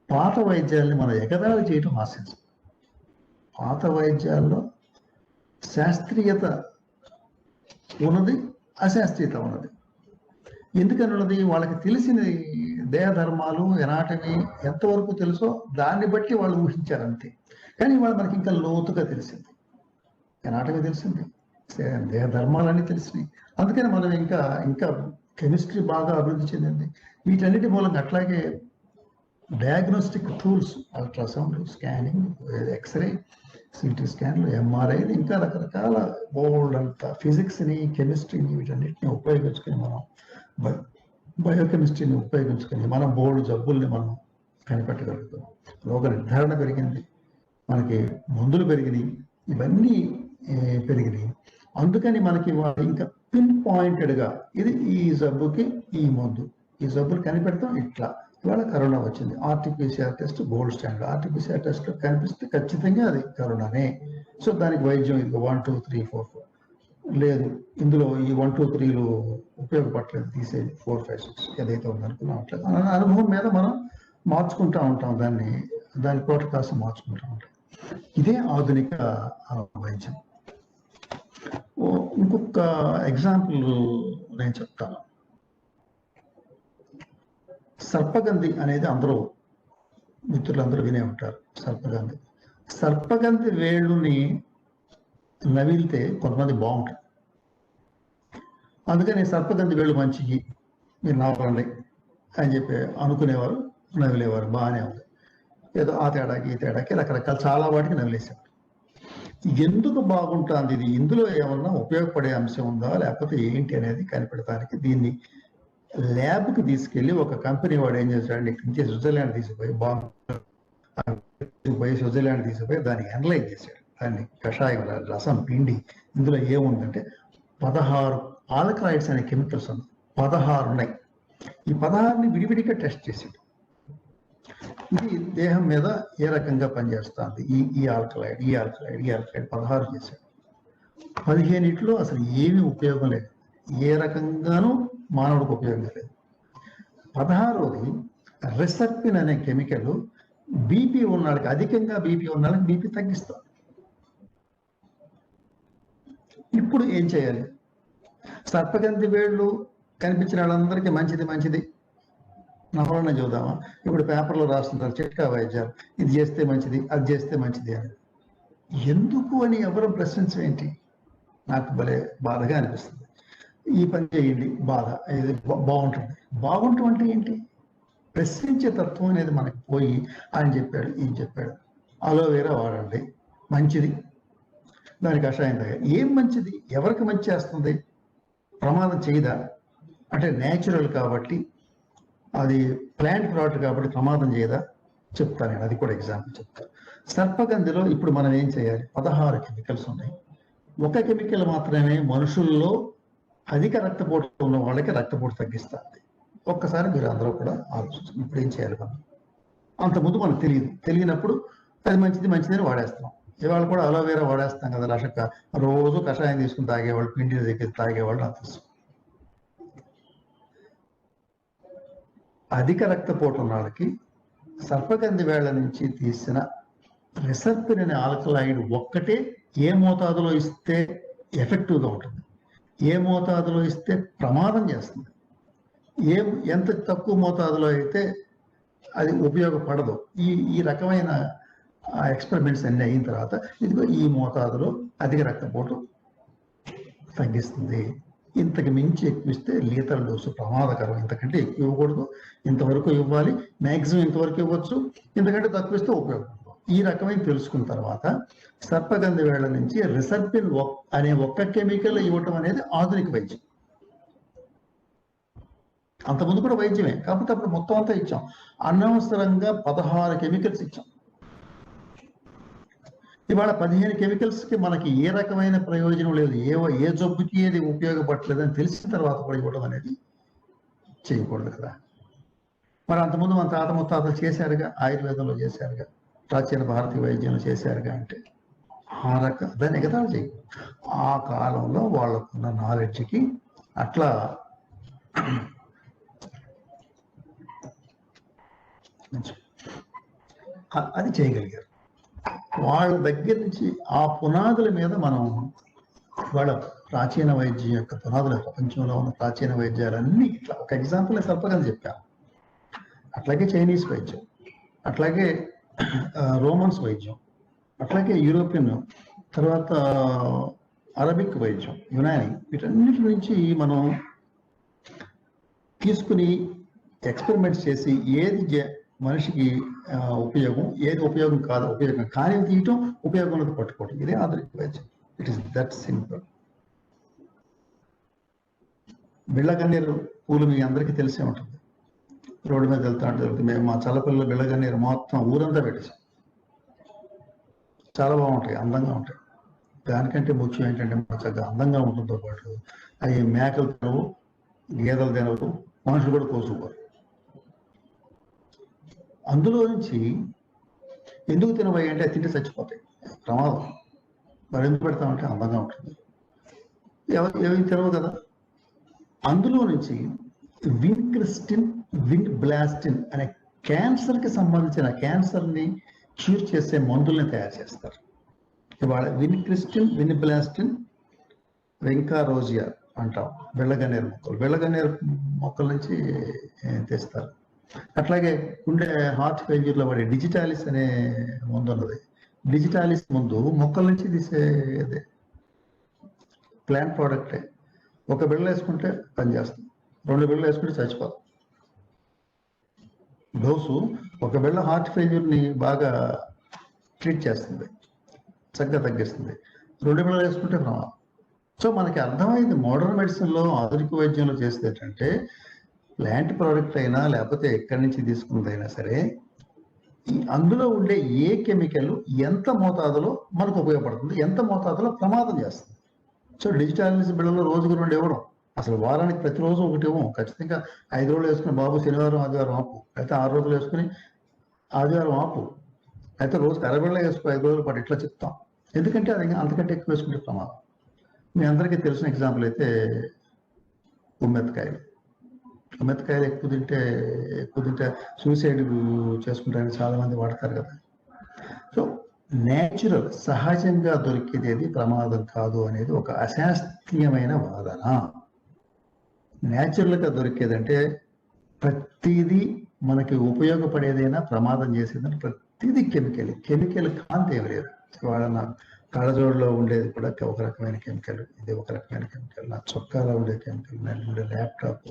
పాత వైద్యాల్ని మనం ఎగతాళి చేయటం హాస్యాస్పదం. పాత వైద్యాల్లో శాస్త్రీయత ఉన్నది, అశాస్త్రీయత ఉన్నది. ఎందుకని ఉన్నది? వాళ్ళకి తెలిసిన దేహధర్మాలు, ఎనాటమీ ఎంతవరకు తెలుసో దాన్ని బట్టి వాళ్ళు ఊహించారు అంతే. కానీ వాళ్ళు మనకి ఇంకా లోతుగా తెలిసింది, ఎనాటమీ తెలిసింది, దేహధర్మాలన్నీ తెలిసినాయి. అందుకని మనం ఇంకా కెమిస్ట్రీ బాగా అభివృద్ధి చెందింది. వీటన్నిటి మూలంగా అట్లాగే diagnostic tools, ultrasound, scanning, x ray, CT స్కాన్లు, ఎంఆర్ఐలు, ఇంకా రకరకాల బోల్డ్ అంతా ఫిజిక్స్ని, కెమిస్ట్రీని, వీటన్నిటిని ఉపయోగించుకొని, మనం బయోకెమిస్ట్రీని ఉపయోగించుకొని మనం బోల్డ్ జబ్బుల్ని మనం కనిపెట్టగలుగుతాం. రోగ నిర్ధారణ పెరిగింది, మనకి మందులు పెరిగినాయి, ఇవన్నీ పెరిగినాయి. అందుకని మనకి ఇంకా పిన్ పాయింటెడ్గా ఇది ఈ జబ్బుకి ఈ మందు, ఈ జబ్బులు కనిపెడతాం. ఇట్లా ఇవాళ కరోనా వచ్చింది, RTPCR test gold standard. RTPCR test కనిపిస్తే ఖచ్చితంగా అది కరోనానే. సో దానికి వైద్యం ఇది 1 2 3 4 4 లేదు, ఇందులో ఈ 1 2 3లు ఉపయోగపడలేదు, తీసేది 4 5 6 ఏదైతే ఉందనుకున్నాం. అట్లా అనుభవం మీద మనం మార్చుకుంటూ ఉంటాం, దాని కోట కాస్త మార్చుకుంటూ ఉంటాం. ఇదే ఆధునిక వైద్యం. ఇంకొక ఎగ్జాంపుల్ నేను చెప్తాను. సర్పగంధి అనేది అందరూ మిత్రులందరూ వినే ఉంటారు. సర్పగంధి వేళ్ళుని నవిలితే కొంతమంది బాగుంటుంది, అందుకని సర్పగంధి వేళ్ళు మంచివి, మీరు నవ్వండి అని చెప్పి అనుకునేవారు, నవిలేవారు, బాగానే ఉంది. ఏదో ఆ తేడాకి ఈ తేడాకి రకరకాల చాలా వాటికి నవిలేశారు. ఎందుకు బాగుంటుంది ఇది, ఇందులో ఏమన్నా ఉపయోగపడే అంశం ఉందా లేకపోతే ఏంటి అనేది కనిపెడతానికి దీన్ని ల్యాబ్కి తీసుకెళ్ళి ఒక కంపెనీ వాడు ఏం చేశాడు, ఇక్కడి నుంచి స్విట్జర్లాండ్ తీసుకుపోయి స్విట్జర్లాండ్ తీసుకుపోయి దాన్ని అనలైజ్ చేశాడు. దాన్ని కషాయం రసం పిండి ఇందులో ఏముందంటే 16 ఆల్కలాయిడ్స్ అనే కెమికల్స్ ఉన్నాయి, 16 ఉన్నాయి. ఈ 16ని విడివిడిగా టెస్ట్ చేశాడు. ఇది దేహం మీద ఏ రకంగా పనిచేస్తుంది, ఈ ఆల్కలాయిడ్ 16 చేశాడు. 15 అసలు ఏమీ ఉపయోగం లేదు, ఏ రకంగానూ మానవుడికి ఉపయోగం లేదు. 16వది రెసర్పిన్ అనే కెమికల్ బీపీ ఉన్నాళ్ళకి, అధికంగా బీపీ ఉన్నాళ్ళకి బీపీ తగ్గిస్తాం. ఇప్పుడు ఏం చేయాలి? సర్పగంధి వేళ్ళు కనిపించిన వాళ్ళందరికీ మంచిది నవలన చూద్దామా? ఇప్పుడు పేపర్లో రాస్తుంటారు చిట్కా వైద్యాలు, ఇది చేస్తే మంచిది, అది చేస్తే మంచిది అని. ఎందుకు అని ఎవరు ప్రశ్నించమేంటి? నాకు భలే బాధగా అనిపిస్తుంది. ఈ పని చేయండి, బాధ, ఇది బాగుంటుంది. బాగుంటుంది అంటే ఏంటి? ప్రశ్నించే తత్వం అనేది మనకి పోయి ఆయన చెప్పాడు, ఈయన చెప్పాడు, అలోవేరా వాడండి మంచిది, దాని కషాయం తాగా ఏం మంచిది, ఎవరికి మంచి చేస్తుంది, ప్రమాదం చేయదా అంటే న్యాచురల్ కాబట్టి, అది ప్లాంట్ ప్రోడక్ట్ కాబట్టి ప్రమాదం చేయదా? చెప్తాను నేను, అది కూడా ఎగ్జాంపుల్ చెప్తాను. సర్పగంధిలో ఇప్పుడు మనం ఏం చేయాలి? 16 కెమికల్స్ ఉన్నాయి. ఒక కెమికల్ మాత్రమే మనుషుల్లో అధిక రక్తపోటు ఉన్న వాళ్ళకి రక్తపోటు తగ్గిస్తుంది. ఒక్కసారి మీరు అందరూ కూడా ఆలోచించండి, ఇప్పుడు ఏం చేయాలి మనం? అంతకుముందు మనకు తెలియనప్పుడు అది మంచిదని వాడేస్తాం. ఇవాళ కూడా అలోవేరా వాడేస్తాం కదా, లక్షక్క రోజు కషాయం తీసుకుని తాగేవాళ్ళు, పిండి దగ్గర తాగేవాళ్ళు నాకు తెలుసు. అధిక రక్తపోటు ఉన్న వాళ్ళకి సర్పగంధి వేళ్ల నుంచి తీసిన రిసర్పిన్ అనే ఆల్కలాయిడ్ ఒక్కటే ఏ మోతాదులో ఇస్తే ఎఫెక్టివ్గా ఉంటుంది, ఏ మోతాదులో ఇస్తే ప్రమాదం చేస్తుంది, ఎంత తక్కువ మోతాదులో అయితే అది ఉపయోగపడదు. ఈ రకమైన ఎక్స్పెరిమెంట్స్ అన్నీ అయిన తర్వాత ఇదిగో ఈ మోతాదులో అధిక రక్తపోటు తగ్గిస్తుంది, ఇంతకు మించి ఎక్కువ ఇస్తే లీతల్ డోసు ప్రమాదకరం, ఇంతకంటే ఎక్కువ ఇవ్వకూడదు, ఇంతవరకు ఇవ్వాలి, మ్యాక్సిమం ఇంతవరకు ఇవ్వచ్చు, ఇంతకంటే తక్కువ ఇస్తే ఉపయోగపడదు. ఈ రకమైన తెలుసుకున్న తర్వాత సర్పగంధి వేళ్ల నుంచి రిసర్పిన్ అనే ఒక్క కెమికల్ ఇవ్వటం అనేది ఆధునిక వైద్యం. అంతకుముందు కూడా వైద్యమే, కాకపోతే అప్పుడు మొత్తం అంతా ఇచ్చాం. అనవసరంగా 16 కెమికల్స్ ఇచ్చాం. ఇవాళ 15 కెమికల్స్కి మనకి ఏ రకమైన ప్రయోజనం లేదు, ఏ జబ్బుకి ఏది ఉపయోగపడలేదని తెలిసిన తర్వాత కూడా ఇవ్వడం అనేది చేయకూడదు కదా. మరి అంతకుముందు మన తాత ముత్తాతలు చేశారుగా, ఆయుర్వేదంలో చేశారుగా, ప్రాచీన భారతీయ వైద్యంలో చేశారుగా. అంటే దాన్ని ఎగతాళి చేయకూడదు. ఆ కాలంలో వాళ్ళకున్న నాలెడ్జ్కి అట్లా అది చేయగలిగారు. వాళ్ళ దగ్గర నుంచి ఆ పునాదుల మీద మనం వాళ్ళ ప్రాచీన వైద్యం యొక్క పునాదులు, ప్రపంచంలో ఉన్న ప్రాచీన వైద్యాలన్నీ ఇట్లా ఒక ఎగ్జాంపుల్ సర్పగంధి చెప్పాను. అట్లాగే చైనీస్ వైద్యం, అట్లాగే రోమన్స్ వైద్యం, అట్లాగే యూరోపియన్, తర్వాత అరబిక్ వైద్యం, యునాని, వీటన్నిటి నుంచి మనం తీసుకుని ఎక్స్పెరిమెంట్స్ చేసి ఏది మనిషికి ఉపయోగం, ఏది ఉపయోగం కాదు, ఉపయోగం కానీ తీయటం, ఉపయోగం ఉన్నది పట్టుకోవటం, ఇదే ఆధునిక వైద్యం. It is that simple. బిళ్ళగన్నేరు పూలు మీ అందరికీ తెలిసే ఉంటుంది. రోడ్డు మీద వెళ్తా ఉంటుంది. మేము మా చల్లపల్లిలో బిళ్ళగన్నేరు మొత్తం ఊరంతా పెట్టేసాం. చాలా బాగుంటాయి, అందంగా ఉంటాయి. దానికంటే ముఖ్యం ఏంటంటే చక్కగా అందంగా ఉంటుందో పాటు అవి మేకలు తినవు, గేదెలు తినవు, మనుషులు కూడా కోసుకోరు. అందులో నుంచి ఎందుకు తినబోయి అంటే తింటే చచ్చిపోతాయి, ప్రమాదం. మరి ఎందుకు పెడతామంటే అందంగా ఉంటుంది, ఏమి తినవు కదా. అందులో నుంచి విన్క్రిస్టిన్, విన్బ్లాస్టిన్ అనే క్యాన్సర్కి సంబంధించిన క్యాన్సర్ని క్యూర్ చేసే మందుల్ని తయారు చేస్తారు. ఇవాళ విన్క్రిస్టిన్, విన్బ్లాస్టిన్, వెంకారోజియా అంటాం, బిళ్ళగన్నేరు మొక్కలు, బిళ్ళగన్నేరు మొక్కల నుంచి తెస్తారు. అట్లాగే గుండె హార్ట్ ఫెయిల్యూర్లో పడే డిజిటాలిస్ అనే మందు ఉన్నది. డిజిటాలిస్ ముందు మొక్కల నుంచి తీసేదే, ప్లాంట్ ప్రోడక్టే. ఒక బిళ్ళ వేసుకుంటే పనిచేస్తుంది, 2 బిళ్ళలు వేసుకుంటే చచ్చిపోతుంది. డోసు ఒక బిళ్ళ హార్ట్ ఫెయిల్యూర్ని బాగా ట్రీట్ చేస్తుంది, చక్కగా తగ్గిస్తుంది. 2 బిళ్ళలు వేసుకుంటే ప్రమాదం. సో మనకి అర్థమైంది మోడర్న్ మెడిసిన్లో, ఆధునిక వైద్యంలో చేసేది ఏంటంటే ప్లాంట్ ప్రోడక్ట్ అయినా లేకపోతే ఎక్కడి నుంచి తీసుకున్నదైనా సరే అందులో ఉండే ఏ కెమికల్ ఎంత మోతాదులో మనకు ఉపయోగపడుతుంది, ఎంత మోతాదులో ప్రమాదం చేస్తుంది. సో డిజిటాలిస్ బిళ్ళలో రోజుకు 2 ఇవ్వడం, అసలు వారానికి ప్రతిరోజు 1 ఇవ్వం. ఖచ్చితంగా 5 రోజులు వేసుకుని బాబు శనివారం ఆదివారం ఆపు, అయితే 6 రోజులు వేసుకుని ఆదివారం ఆపు, అయితే రోజుకి 60 బిళ్ళ వేసుకో 5 రోజుల పాటు, ఇట్లా చెప్తాం. ఎందుకంటే అది అంతకంటే ఎక్కువ వేసుకుంటే ప్రమాదం. మీ అందరికీ తెలిసిన ఎగ్జాంపుల్ అయితే ఉమ్మెత్తకాయలు. ఉమ్మెత్తకాయలు ఎక్కువ తింటే సూసైడ్ చేసుకుంటారని చాలా మంది వాడతారు కదా. సో నేచురల్, సహజంగా దొరికేది ప్రమాదం కాదు అనేది ఒక అశాస్త్రీయమైన వాదన. న్యాచురల్గా దొరికేదంటే ప్రతిదీ మనకి ఉపయోగపడేదైనా ప్రమాదం చేసేదని ప్రతిదీ కెమికల్ కాంతి ఏమి లేదు. ఇవాళ నా కళ్ళజోడులో ఉండేది కూడా ఒక రకమైన కెమికల్, ఇది ఒక రకమైన కెమికల్, నా చొక్కాలో ఉండే కెమికల్, నా ఉండే ల్యాప్టాప్,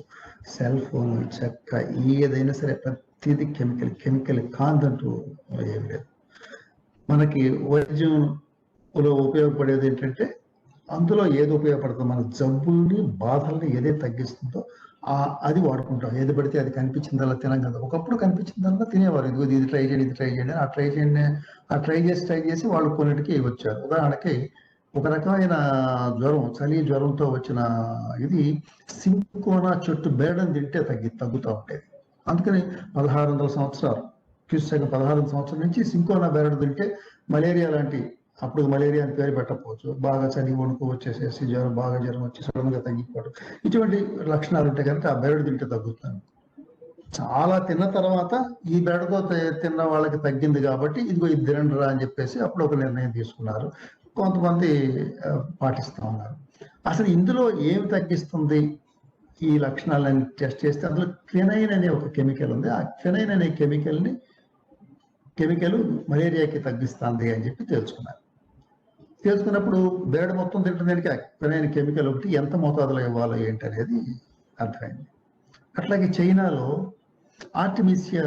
సెల్ ఫోన్, చెక్క, ఏదైనా సరే ప్రతిదీ కెమికల్ కాంతి అంటూ ఏమి లేదు. మనకి వైద్యంలో ఉపయోగపడేది ఏంటంటే అందులో ఏది ఉపయోగపడుతుందో, మన జబ్బుల్ని బాధల్ని ఏదైతే తగ్గిస్తుందో అది వాడుకుంటాం. ఏది పడితే అది కనిపించిందల్లా తినం కదా. ఒకప్పుడు కనిపించిందల్లా తినేవారు. ఇది ట్రై చేయండి ఆ ట్రై చేసి వాళ్ళు కొన్నిటికి వచ్చారు. ఉదాహరణకి ఒక రకమైన జ్వరంతో వచ్చిన ఇది సింకోనా చెట్టు బేడని తింటే తగ్గుతూ ఉండేది. అందుకని 1600 సంవత్సరాలు క్రీస్తు 1600 సంవత్సరం నుంచి సింకోనా బేరడు తింటే మలేరియా లాంటి, అప్పుడు మలేరియా అని పేరు పెట్టకపోవచ్చు, బాగా చలి వణుకు వచ్చేసేసి జ్వరం వచ్చి సడన్ గా తగ్గిపోవడం, ఇటువంటి లక్షణాలు ఉంటాయి కనుక ఆ బెరడు తింటే తగ్గుతుంది. చాలా తిన్న తర్వాత ఈ బెరడుతో తిన్న వాళ్ళకి తగ్గింది కాబట్టి ఇదిగో ఇది తినండిరా అని చెప్పేసి అప్పుడు ఒక నిర్ణయం తీసుకున్నారు. కొంతమంది పాటిస్తూ ఉన్నారు. అసలు ఇందులో ఏమి తగ్గిస్తుంది ఈ లక్షణాలను టెస్ట్ చేస్తే అందులో క్వినైన్ అనే ఒక కెమికల్ ఉంది. ఆ క్వినైన్ అనే కెమికల్ మలేరియాకి తగ్గిస్తుంది అని చెప్పి తెలుసుకున్నప్పుడు బెరడు మొత్తం తింటుందానికి క్వినైన్ కెమికల్ ఒకటి ఎంత మోతాదులో ఇవ్వాలో ఏంటి అనేది అర్థమైంది. అట్లాగే చైనాలో ఆర్టిమిసియా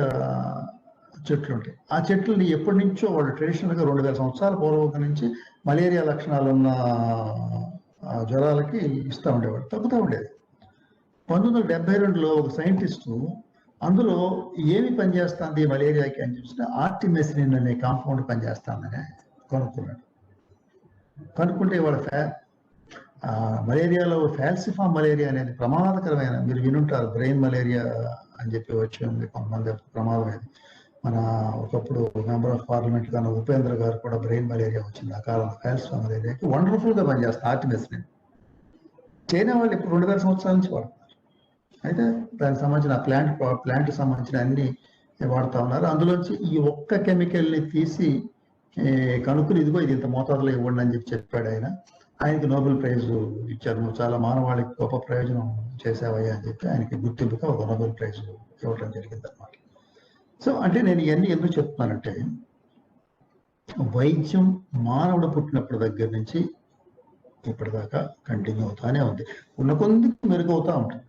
చెట్లు ఉంటాయి. ఆ చెట్లని ఎప్పటి నుంచో వాళ్ళు ట్రెడిషనల్గా 2000 సంవత్సరాల పూర్వం నుంచి మలేరియా లక్షణాలు ఉన్న జ్వరాలకి ఇస్తూ ఉండేవాడు, తగ్గుతూ ఉండేది. 1972లో ఒక సైంటిస్టు అందులో ఏమి పనిచేస్తుంది మలేరియాకి అని చూస్తే ఆర్టిమెసినిన్ అనే కాంపౌండ్ పనిచేస్తుందని కనుక్కుంటే వాళ్ళ మలేరియాలో ఫాల్సిఫామ్ మలేరియా అనేది ప్రమాదకరమైన, మీరు వినుంటారు, బ్రెయిన్ మలేరియా అని చెప్పి వచ్చింది కొంతమంది ప్రమాదమైంది. మన ఒకప్పుడు మెంబర్ ఆఫ్ పార్లమెంట్ గాను ఉపేంద్ర గారు కూడా బ్రెయిన్ మలేరియా వచ్చింది. ఆ కాలంలో ఫాల్సిఫామ్ మలేరియాకి వండర్ఫుల్ గా పనిచేస్తుంది ఆర్టిమెసినిన్. చైనా వాళ్ళు ఇప్పుడు 2000 సంవత్సరాల నుంచి వాడుతున్నారు. అయితే దానికి సంబంధించిన ప్లాంట్ సంబంధించిన అన్ని వాడుతూ ఉన్నారు. అందులోంచి ఈ ఒక్క కెమికల్ని తీసి కనుక్కుని ఇదిగో ఇది ఇంత మోతాదులో ఇవ్వండి అని చెప్పాడు ఆయన. ఆయనకి నోబెల్ ప్రైజ్ ఇచ్చారు. నువ్వు చాలా మానవాళికి గొప్ప ప్రయోజనం చేసావయ్యా అని చెప్పి ఆయనకి గుర్తింపుగా ఒక నోబెల్ ప్రైజ్ ఇవ్వడం జరిగింది అన్నమాట. సో అంటే నేను ఇవన్నీ ఎందుకు చెప్తున్నానంటే వైద్యం మానవుడు పుట్టినప్పటి దగ్గర నుంచి ఇప్పటిదాకా కంటిన్యూ అవుతానే ఉంది, ఉన్న కొద్ది మెరుగవుతా ఉంటుంది.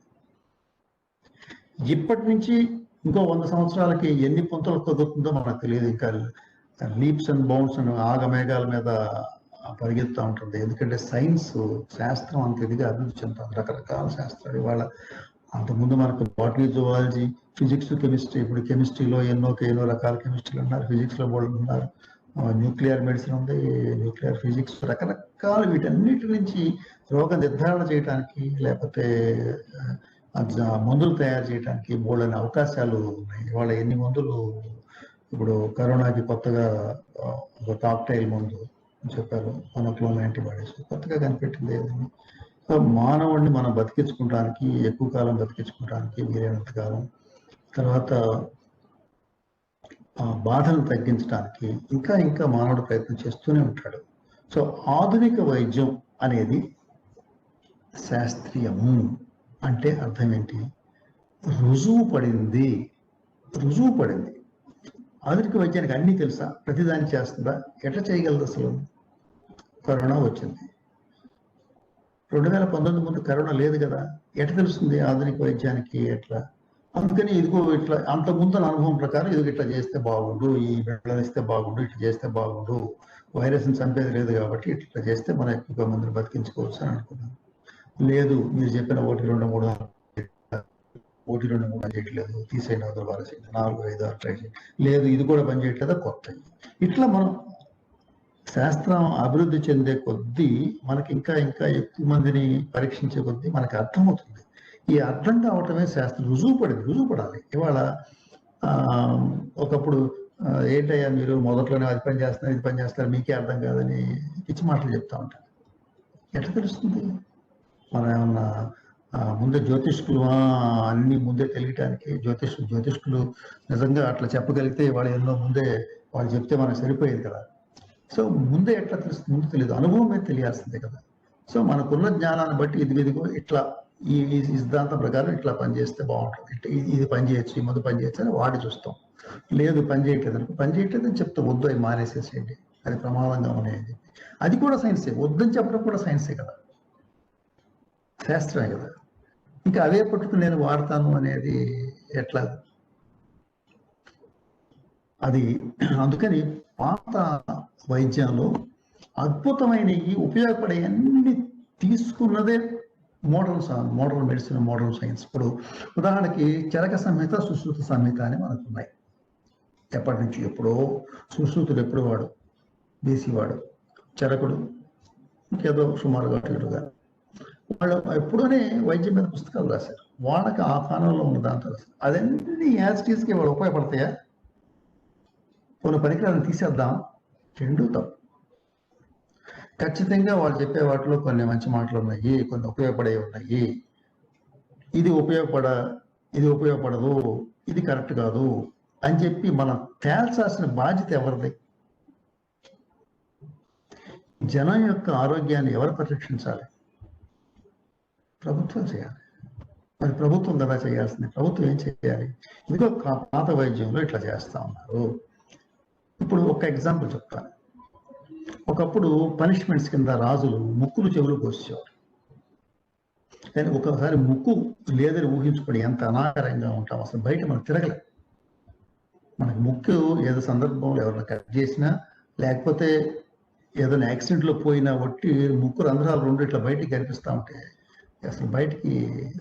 ఇప్పటి నుంచి ఇంకో 100 సంవత్సరాలకి ఎన్ని పుంతలు తగ్గుతుందో మనకు తెలియదు. ఇంకా లీప్స్ అండ్ బౌండ్స్ అని ఆగమేఘాల మీద పరిగెత్తుతూ ఉంటుంది. ఎందుకంటే శాస్త్రం అంత ఇదిగా అభివృద్ధి చెందుతుంది. రకరకాల శాస్త్రాలు ఇవాళ, అంతకుముందు మనకు బాటనీ, జువాలజీ, ఫిజిక్స్, కెమిస్ట్రీ, ఇప్పుడు కెమిస్ట్రీలో ఎన్నో రకాల కెమిస్ట్రీలు ఉన్నారు, ఫిజిక్స్ లో వాళ్ళు ఉన్నారు, న్యూక్లియర్ మెడిసిన్ ఉంది, న్యూక్లియర్ ఫిజిక్స్, రకరకాల వీటన్నిటి నుంచి రోగ నిర్ధారణ చేయడానికి లేకపోతే మందులు తయారు చేయడానికి బోల్డని అవకాశాలు ఉన్నాయి. ఇవాళ ఎన్ని మందులు, ఇప్పుడు కరోనాకి కొత్తగా ఒక కాక్టైల్ మందు చెప్పారు, మొనోక్లోనల్ యాంటీబాడీస్ కొత్తగా కనిపెట్టింది ఏదైనా. సో మానవుడిని మనం బతికించుకోవడానికి, ఎక్కువ కాలం బతికించుకోవడానికి వీలైనంత కాలం, తర్వాత బాధను తగ్గించడానికి ఇంకా మానవుడు ప్రయత్నం చేస్తూనే ఉంటాడు. సో ఆధునిక వైద్యం అనేది శాస్త్రీయము అంటే అర్థం ఏంటి? రుజువు పడింది. ఆధునిక వైద్యానికి అన్నీ తెలుసా? ప్రతిదాన్ని చేస్తుందా? ఎట్లా చేయగలదు? అసలు కరోనా వచ్చింది, 2019 ముందు కరోనా లేదు కదా, ఎట్లా తెలుస్తుంది ఆధునిక వైద్యానికి? ఎట్లా? అందుకని ఇదిగో ఇట్లా అంతకుముందు అనుభవం ప్రకారం ఇది ఇట్లా చేస్తే బాగుండు, ఈ వెళ్ళనిస్తే బాగుండు, ఇట్లా చేస్తే బాగుండు, వైరస్ని చంపేది లేదు కాబట్టి ఇట్లా చేస్తే మనం ఎక్కువ మందిని బతికించుకోవచ్చు అని అనుకున్నాం. లేదు, మీరు చెప్పిన 1, 2, 3 చేయట్లేదు, తీసేయండి, అవతల వారేసేయండి, 4, 5, 6 ట్రై చేయండి, లేదు ఇది కూడా పని చేయట్లేదా, కొత్త. ఇట్లా మనం శాస్త్రం అభివృద్ధి చెందే కొద్దీ మనకి ఇంకా ఎక్కువ మందిని పరీక్షించే కొద్దీ మనకి అర్థమవుతుంది. ఈ అర్థం కావటమే శాస్త్రం. రుజువు పడాలి. ఇవాళ ఒకప్పుడు ఏంటయ్యా మీరు మొదట్లోనే అది పని చేస్తున్నారు, ఇది పని చేస్తున్నారు, మీకే అర్థం కాదని పిచ్చి మాటలు చెప్తా ఉంటారు. ఎట్లా తెలుస్తుంది? మనం ఏమన్నా ముందే జ్యోతిష్కులు అన్ని ముందే తెలియటానికి జ్యోతిష్కులు నిజంగా అట్లా చెప్పగలిగితే వాళ్ళు ఎన్నో ముందే వాళ్ళు చెప్తే మనకు సరిపోయేది కదా. సో ముందే ఎట్లా తెలుస్తుంది? ముందు తెలియదు, అనుభవం మీద తెలియాల్సిందే కదా. సో మనకున్న జ్ఞానాన్ని బట్టి ఇదిగో ఇట్లా ఈ సిద్ధాంతం ప్రకారం ఇట్లా పనిచేస్తే బాగుంటుంది, ఇది పని చేయొచ్చు, ఈ మందు పని చేయొచ్చు అని వాడి చూస్తాం. లేదు పని చేయట్లేదు అనుకో, పని చేయట్లేదని చెప్తే వద్దు, అవి మానేసేసేయండి, అది ప్రమాదంగా ఉన్నాయని చెప్పి. అది కూడా సైన్సే, వద్దని చెప్పడం కూడా సైన్సే కదా, శాస్త్రమే కదా. ఇంకా అవే పట్టుకుని నేను వాడతాను అనేది ఎట్లా? అది అందుకని పాత వైద్యంలో అద్భుతమైనవి ఉపయోగపడే అన్ని తీసుకున్నదే మోడర్న్ మెడిసిన్, మోడర్న్ సైన్స్. ఇప్పుడు ఉదాహరణకి చరక సంహిత, సుశ్రుత సంహిత అని మనకు ఉన్నాయి. ఎప్పటి నుంచి ఎప్పుడో. సుశ్రుతుడు ఎప్పుడు వాడు, బీసీవాడు, చరకుడు ఇంకేదో సుమారుగా అటుగా వాళ్ళు ఎప్పుడూనే వైద్యం మీద పుస్తకాలు రాశారు. వాళ్ళకి ఆ కాలంలో ఉన్న దాంతో రాశారు. అదన్నీ యాజిటీస్కి వాళ్ళు ఉపయోగపడతాయా? కొన్ని పరికరాలను తీసేద్దాం, రెండు తప్పు. ఖచ్చితంగా వాళ్ళు చెప్పే వాటిలో కొన్ని మంచి మాటలు ఉన్నాయి, కొన్ని ఉపయోగపడే ఉన్నాయి. ఇది ఉపయోగపడదు, ఇది కరెక్ట్ కాదు అని చెప్పి మనం తేల్చాల్సిన బాధ్యత ఎవరిది? జనం యొక్క ఆరోగ్యాన్ని ఎవరు పరిరక్షించాలి? ప్రభుత్వం చేయాలి. మరి ప్రభుత్వం కదా చేయాల్సింది. ప్రభుత్వం ఏం చేయాలి? ఇదిగో పాత వైద్యంలో ఇట్లా చేస్తా ఉన్నారు. ఇప్పుడు ఒక ఎగ్జాంపుల్ చెప్తాను. ఒకప్పుడు పనిష్మెంట్స్ కింద రాజులు ముక్కులు చెవులు కోసేవారు. కానీ ఒకసారి ముక్కు లేదని ఊహించుకొని ఎంత అనాగరంగా ఉంటాం, అసలు బయట మనం తిరగలేం. మనకు ముక్కు ఏదో సందర్భంలో ఎవరైనా కట్ చేసినా, లేకపోతే ఏదైనా యాక్సిడెంట్లో పోయినా ఒట్టి ముక్కు రంధ్రాలు రెండు ఇట్లా బయటికి కనిపిస్తూ ఉంటే అసలు బయటికి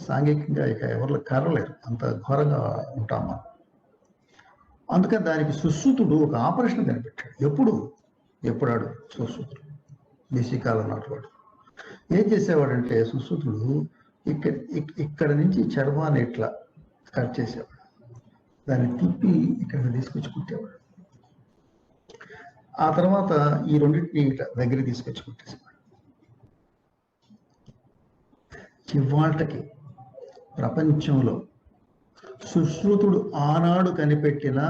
సాంఘికంగా ఇక ఎవరు కరలేరు, అంత ఘోరంగా ఉంటాం మనం. అందుకని దానికి సుశ్రుతుడు ఒక ఆపరేషన్ కనిపెట్టాడు. ఎప్పుడాడు సుశ్రుతుడు బీసీ కాలం నాటి వాడు ఏం చేసేవాడంటే, సుశ్రుతుడు ఇక్కడ నుంచి చర్మాన్ని ఇట్లా కట్ చేసేవాడు, దాన్ని తిప్పి ఇక్కడ తీసుకొచ్చి కుట్టేవాడు. ఆ తర్వాత ఈ రెండింటిని ఇట్లా దగ్గర తీసుకొచ్చి కుట్టేసేవాడు. ఇవాళకి ప్రపంచంలో సుశ్రుతుడు ఆనాడు కనిపెట్టిన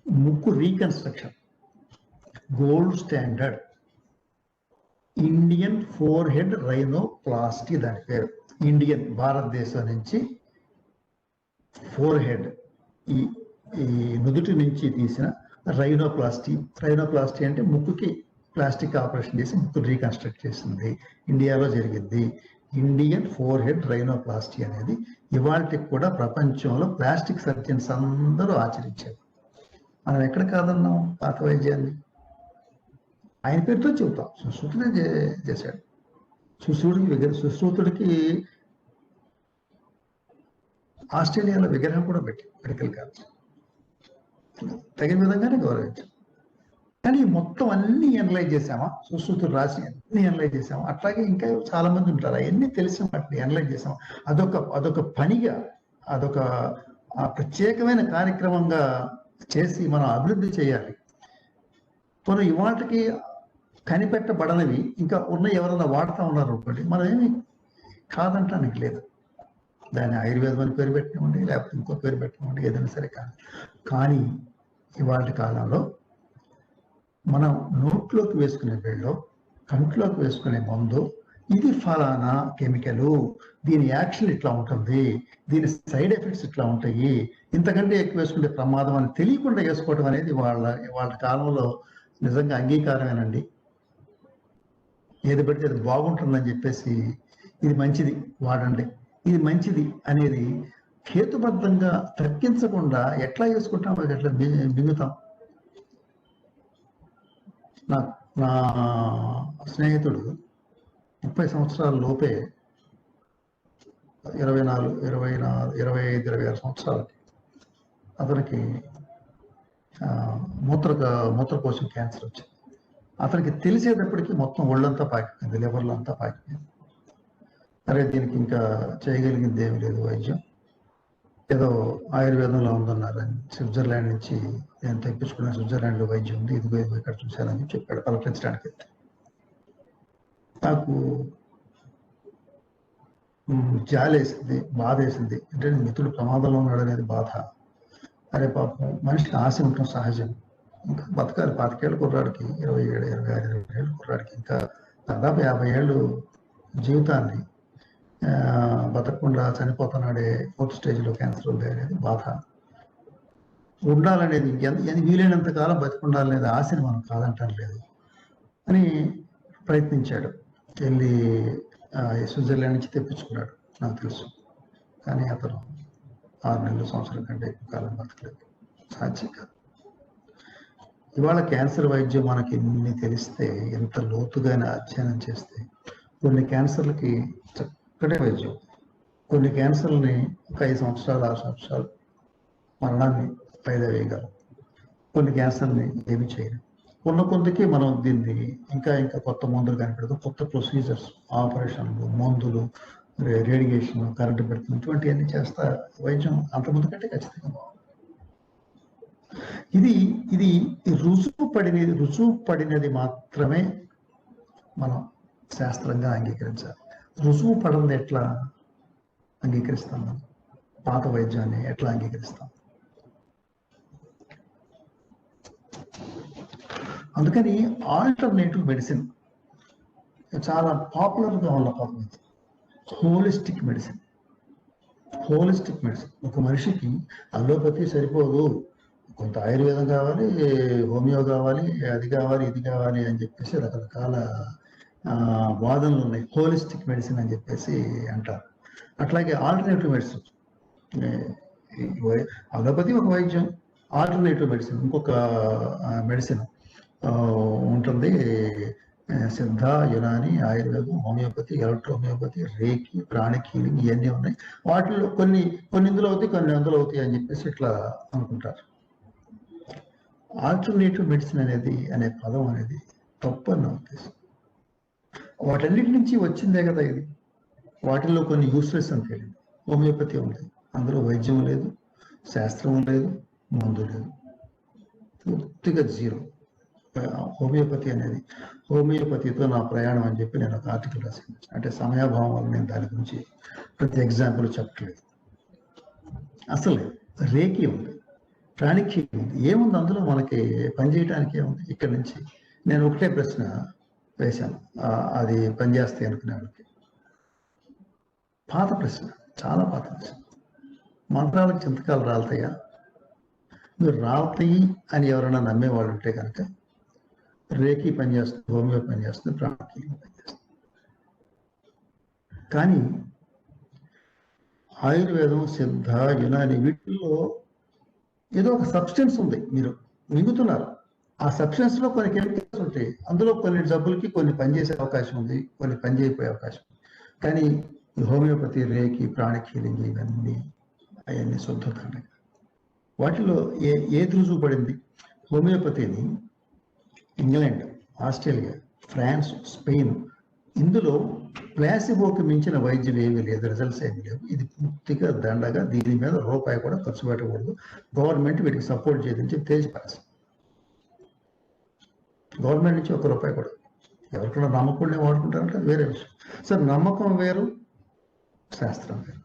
ముక్కు reconstruction gold standard Indian four head rhinoplasty, దాని పేరు. ఇండియన్, భారతదేశం నుంచి ఫోర్ హెడ్, ఈ నుదుటి నుంచి తీసిన రైనోప్లాస్టీ అంటే ముక్కుకి ప్లాస్టిక్ ఆపరేషన్ చేసి ముక్కు రీకన్స్ట్రక్ట్ చేసింది, ఇండియాలో జరిగింది. ఇండియన్ ఫోర్ హెడ్ రైనోప్లాస్టీ అనేది ఇవాళకి కూడా ప్రపంచంలో ప్లాస్టిక్ సర్జన్స్ అందరూ ఆచరించారు. మనం ఎక్కడ కాదన్నాం పాత వైద్యాన్ని? ఆయన పేరుతో చెబుతాం, సుశ్రుతుడే చేశాడు. సుశ్రుతుడికి ఆస్ట్రేలియాలో విగ్రహం కూడా పెట్టి మెడికల్ కాలేజ్ తగిన విధంగానే గౌరవించాం. కానీ మొత్తం అన్ని ఎనలైజ్ చేసామా? సుశ్రుతుడు రాసి అన్ని ఎనలైజ్ చేసామా? అట్లాగే ఇంకా చాలా మంది ఉంటారు, అవన్నీ తెలిసిన వాటిని ఎనలైజ్ చేసామా? అదొక పనిగా, అదొక ప్రత్యేకమైన కార్యక్రమంగా చేసి మనం అభివృద్ధి చేయాలి. కొన్ని ఇవాటికి కనిపెట్టబడనివి ఇంకా ఉన్న ఎవరైనా వాడుతూ ఉన్నారు ఒకటి, మనం ఏమి కాదంటానికి లేదు. దాన్ని ఆయుర్వేదం అని పేరు పెట్టినామండి, లేకపోతే ఇంకో పేరు పెట్టినామండి, ఏదైనా సరే కాదు. కానీ ఇవాళ కాలంలో మనం నోట్లోకి వేసుకునే వేళ్ళలో, కంట్లోకి వేసుకునే మందు, ఇది ఫలానా కెమికలు, దీని యాక్షన్ ఇట్లా ఉంటుంది, దీని సైడ్ ఎఫెక్ట్స్ ఇట్లా ఉంటాయి, ఇంతకంటే ఎక్కువ వేసుకుంటే ప్రమాదం అని తెలియకుండా వేసుకోవడం అనేది వాళ్ళ కాలంలో నిజంగా అంగీకారమేనండి. ఏది పడితే అది బాగుంటుందని చెప్పేసి ఇది మంచిది వాడండి, ఇది మంచిది అనేది హేతుబద్ధంగా తర్కించకుండా ఎట్లా వేసుకుంటాం, అది ఎట్లా మిగుతాం. నా స్నేహితుడు 30 సంవత్సరాల లోపే 24, 25, 26 సంవత్సరాలకి అతనికి మూత్రకోశం క్యాన్సర్ వచ్చింది. అతనికి తెలిసేటప్పటికి మొత్తం ఒళ్ళంతా పాకిపోయింది, లివర్లో అంతా పాకిపోయింది. అరే దీనికి ఇంకా చేయగలిగింది ఏమి లేదు వైద్యం, ఏదో ఆయుర్వేదంలో ఉందన్నారని స్విట్జర్లాండ్ నుంచి నేను తెప్పించుకున్న స్విట్జర్లాండ్లో వైద్యం ఉంది, ఇదిగో ఇక్కడ చూశానని చెప్పాడు పలకరించడానికి వెళ్తే. నాకు జాలేసింది, బాధ వేసింది. అంటే మిత్రుడు ప్రమాదంలో ఉన్నాడు అనేది బాధ. అరే పాపం, మనిషికి ఆశ ఉండటం సహజం, ఇంకా బతకాలి. 25 ఏళ్ళ కుర్రాడికి, 27, 26, 27 ఏళ్ళ కుర్రాడికి ఇంకా దాదాపు 50 ఏళ్ళు జీవితాన్ని బతకకుండా చనిపోతున్నాడే, 4th స్టేజ్లో క్యాన్సర్ ఉంది అనేది బాధ. ఉండాలనేది వీలైనంత కాలం బతికుండాలనేది ఆశని మనం కాదంటాం లేదు అని ప్రయత్నించాడు. వెళ్ళి స్విట్జర్లాండ్ నుంచి తెప్పించుకున్నాడు నాకు తెలుసు. కానీ అతను 6 నెలలు, సంవత్సరం కంటే ఎక్కువ కాలం బతకలేదు. సాధ్యం కాదు. ఇవాళ క్యాన్సర్ వైద్యం మనకి ఎన్ని తెలిస్తే, ఎంత లోతుగా అధ్యయనం చేస్తే, కొన్ని క్యాన్సర్లకి చక్కటి వైద్యం, కొన్ని క్యాన్సర్లని ఒక 5 సంవత్సరాలు 6 సంవత్సరాలు మరణాన్ని పైదా వేయగలం, కొన్ని క్యాన్సర్ని ఏమి చేయలేం. కొంతకి మనం దీన్ని ఇంకా కొత్త మందులు కనిపెడతాం, కొత్త ప్రొసీజర్స్, ఆపరేషన్లు, మందులు, రేడియేషన్, కరెంటు పెడుతుంది, ఇటువంటివన్నీ చేస్తా వైద్యం అంతకుముందు కంటే ఖచ్చితంగా బాగుంది. ఇది రుజువు పడినది మాత్రమే మనం శాస్త్రంగా అంగీకరించాలి. రుజువు పడనిది ఎట్లా అంగీకరిస్తాం? మనం పాత వైద్యాన్ని ఎట్లా అంగీకరిస్తాం? అందుకని ఆల్టర్నేటివ్ మెడిసిన్ చాలా పాపులర్గా ఉన్న పదం. Holistic medicine. ఒక మనిషికి అలోపతి సరిపోదు, కొంత ఆయుర్వేదం కావాలి, హోమియో కావాలి, అది కావాలి, ఇది కావాలి అని చెప్పేసి రకరకాల వాదనలు ఉన్నాయి. హోలిస్టిక్ మెడిసిన్ అని చెప్పేసి అంటారు. అట్లాగే ఆల్టర్నేటివ్ మెడిసిన్, అలోపతి ఒక వైద్యం, ఆల్టర్నేటివ్ మెడిసిన్ ఇంకొక మెడిసిన్ ఉంటుంది. సిద్ధ, యునాని, ఆయుర్వేదం, హోమియోపతి, ఎలక్ట్రో హోమియోపతి, రేకి, ప్రాణిక్ హీలింగ్, ఇవన్నీ ఉన్నాయి. వాటిలో కొన్ని ఇందులో అవుతాయి, కొన్ని అందులో అవుతాయి అని చెప్పేసి ఇట్లా అనుకుంటారు. ఆల్టర్నేటివ్ మెడిసిన్ అనే పదం అనేది తప్పు అని నా ఉద్దేశం. వాటన్నిటి నుంచి వచ్చిందే కదా ఇది. వాటిల్లో కొన్ని యూస్లెస్ అని తెలియదు. హోమియోపతి ఉంది, అందులో వైద్యం లేదు, శాస్త్రం లేదు, మందు లేదు, పూర్తిగా జీరో. హోమియోపతితో నా ప్రయాణం అని చెప్పి నేను ఒక ఆర్టికల్ రాశాను. అంటే సమయాభావం వల్ల నేను దాని గురించి ప్రతి ఎగ్జాంపుల్ చెప్పట్లేదు. అసలు రేకి ఉంది, ప్రాణిక్ హీలింగ్ ఉంది, ఏముంది అందులో మనకి పనిచేయడానికి ఏముంది? ఇక్కడి నుంచి నేను ఒకటే ప్రశ్న వేశాను, అది పనిచేస్తాయి అనుకునే వాళ్ళకి. పాత ప్రశ్న, చాలా పాత ప్రశ్న. మంత్రాలకు చింతకాలు రాలుతాయా? మీరు రాలుతాయి అని ఎవరైనా నమ్మేవాళ్ళు ఉంటే కనుక రేకి పనిచేస్తుంది, హోమియో పనిచేస్తుంది, ప్రాణిక్ హీలింగ్ పనిచేస్తుంది. కానీ ఆయుర్వేదం, సిద్ధ, యునాని వీటిల్లో ఏదో ఒక సబ్స్టెన్స్ ఉంది, మీరు మింగుతున్నారు. ఆ సబ్స్టెన్స్ లో కొన్ని కెమికల్స్ ఉంటాయి, అందులో కొన్ని జబ్బులకి కొన్ని పనిచేసే అవకాశం ఉంది, కొన్ని పనిచేయపోయే అవకాశం ఉంది. కానీ హోమియోపతి, రేకి, ప్రాణిక్ హీలింగ్ ఇవన్నీ అవన్నీ శుద్ధత. వాటిలో ఏది రుజువు పడింది? హోమియోపతిని ఇంగ్లాండ్, ఆస్ట్రేలియా, ఫ్రాన్స్, స్పెయిన్, ఇందులో ప్లాసిబోకి మించిన వైద్యం ఏమీ లేదు, రిజల్ట్స్ ఏమీ లేవు. ఇది పూర్తిగా దండగా, దీని మీద రూపాయి కూడా ఖర్చు పెట్టకూడదు, గవర్నమెంట్ వీటికి సపోర్ట్ చేయదని చెప్పి తేల్చిపారేసి, గవర్నమెంట్ నుంచి ₹1 కూడా. ఎవరికైనా నమ్మకుండా వాడుకుంటారంటే వేరే విషయం. సార్, నమ్మకం వేరు, శాస్త్రం వేరు.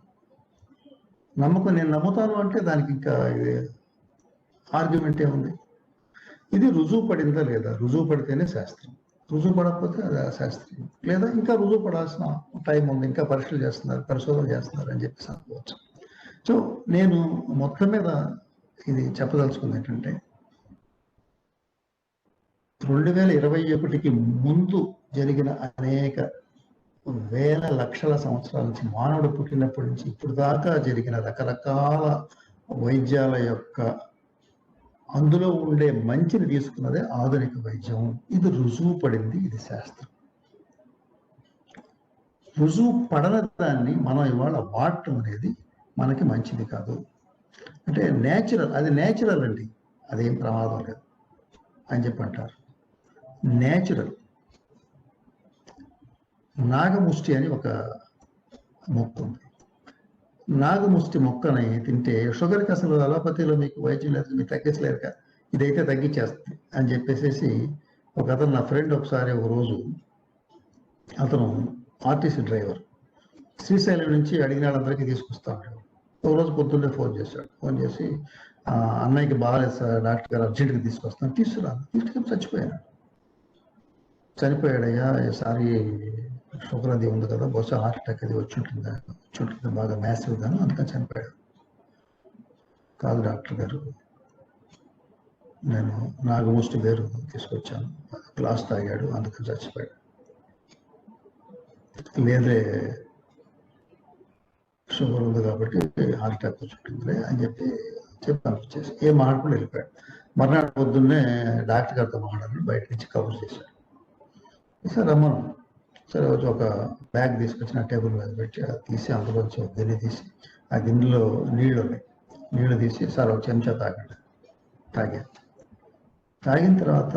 నమ్మకం, నేను నమ్ముతాను అంటే దానికి ఇంకా ఆర్గ్యుమెంట్ ఏముంది? ఇది రుజువు పడిందా లేదా? రుజువు పడితేనే శాస్త్రం, రుజువు పడకపోతే అది అశాస్త్రం. లేదా ఇంకా రుజువు పడాల్సిన టైం ఉంది, ఇంకా పరీక్షలు చేస్తున్నారు, పరిశోధన చేస్తున్నారు అని చెప్పేసి అనుకోవచ్చు. సో నేను మొత్తం మీద ఇది చెప్పదలుచుకుంది ఏంటంటే, 2021కి ముందు జరిగిన అనేక వేల లక్షల సంవత్సరాల నుంచి, మానవుడు పుట్టినప్పటి నుంచి ఇప్పుడు దాకా జరిగిన రకరకాల వైద్యాల యొక్క అందులో ఉండే మంచిని తీసుకున్నదే ఆధునిక వైద్యం. ఇది రుజువు పడింది, ఇది శాస్త్రం. రుజువు పడని దాన్ని మనం ఇవాళ వాడటం అనేది మనకి మంచిది కాదు. అంటే నేచురల్, అది నేచురల్ అండి, అదేం ప్రమాదం లేదు అని చెప్పి అంటారు. నేచురల్. నాగముష్టి అని ఒక మొక్క ఉంది. నాగముష్టి మొక్కని తింటే షుగర్కి అసలు అలోపతిలో మీకు వైద్యం లేదు, మీరు తగ్గించలేరు కదా, ఇదైతే తగ్గించేస్తుంది అని చెప్పేసి ఒక అతను, నా ఫ్రెండ్, ఒకసారి ఒక రోజు అతను ఆర్టీసీ డ్రైవర్, శ్రీశైలం నుంచి అడిగిన వాళ్ళందరికీ తీసుకొస్తా ఉంటాడు. ఒక రోజు పొద్దున్నే ఫోన్ చేశాడు. ఫోన్ చేసి, అన్నయ్యకి బాగాలేదు సార్, డాక్టర్ గారు అర్జెంట్గా తీసుకొస్తాను. తీసుకురాను, తీసుకెళ్ళి చనిపోయాడయ్యా, ఈసారి షుగర్ అది ఉంది కదా, బహుశా హార్ట్ అటాక్ అది వచ్చి ఉంటుంది బాగా మ్యాసివ్ గాను, అందుకని చనిపోయాడు. కాదు డాక్టర్ గారు, నేను నాగముష్టి వేరు తీసుకొచ్చాను, గ్లాస్ తాగాడు అందుకని చచ్చిపోయాడు. లేదే షుగర్ ఉంది కాబట్టి హార్ట్ అటాక్ వచ్చి ఉంటుందిలే అని చెప్పి పంపించేసి ఏం మాట్లాడుకుని వెళ్ళిపోయాడు. మర్నాడు పొద్దున్నే డాక్టర్ గారితో మాట్లాడి బయట నుంచి కవర్ చేశాడు. సార్ రమ్మను. సరే వచ్చి ఒక బ్యాగ్ తీసుకొచ్చి నా టేబుల్ మీద పెట్టి అది తీసి అందులోంచి ఒక గిన్నె తీసి ఆ గిన్నెలో నీళ్లు తీసి సార్ ఒక చెంచా తాగాను. తాగిన తర్వాత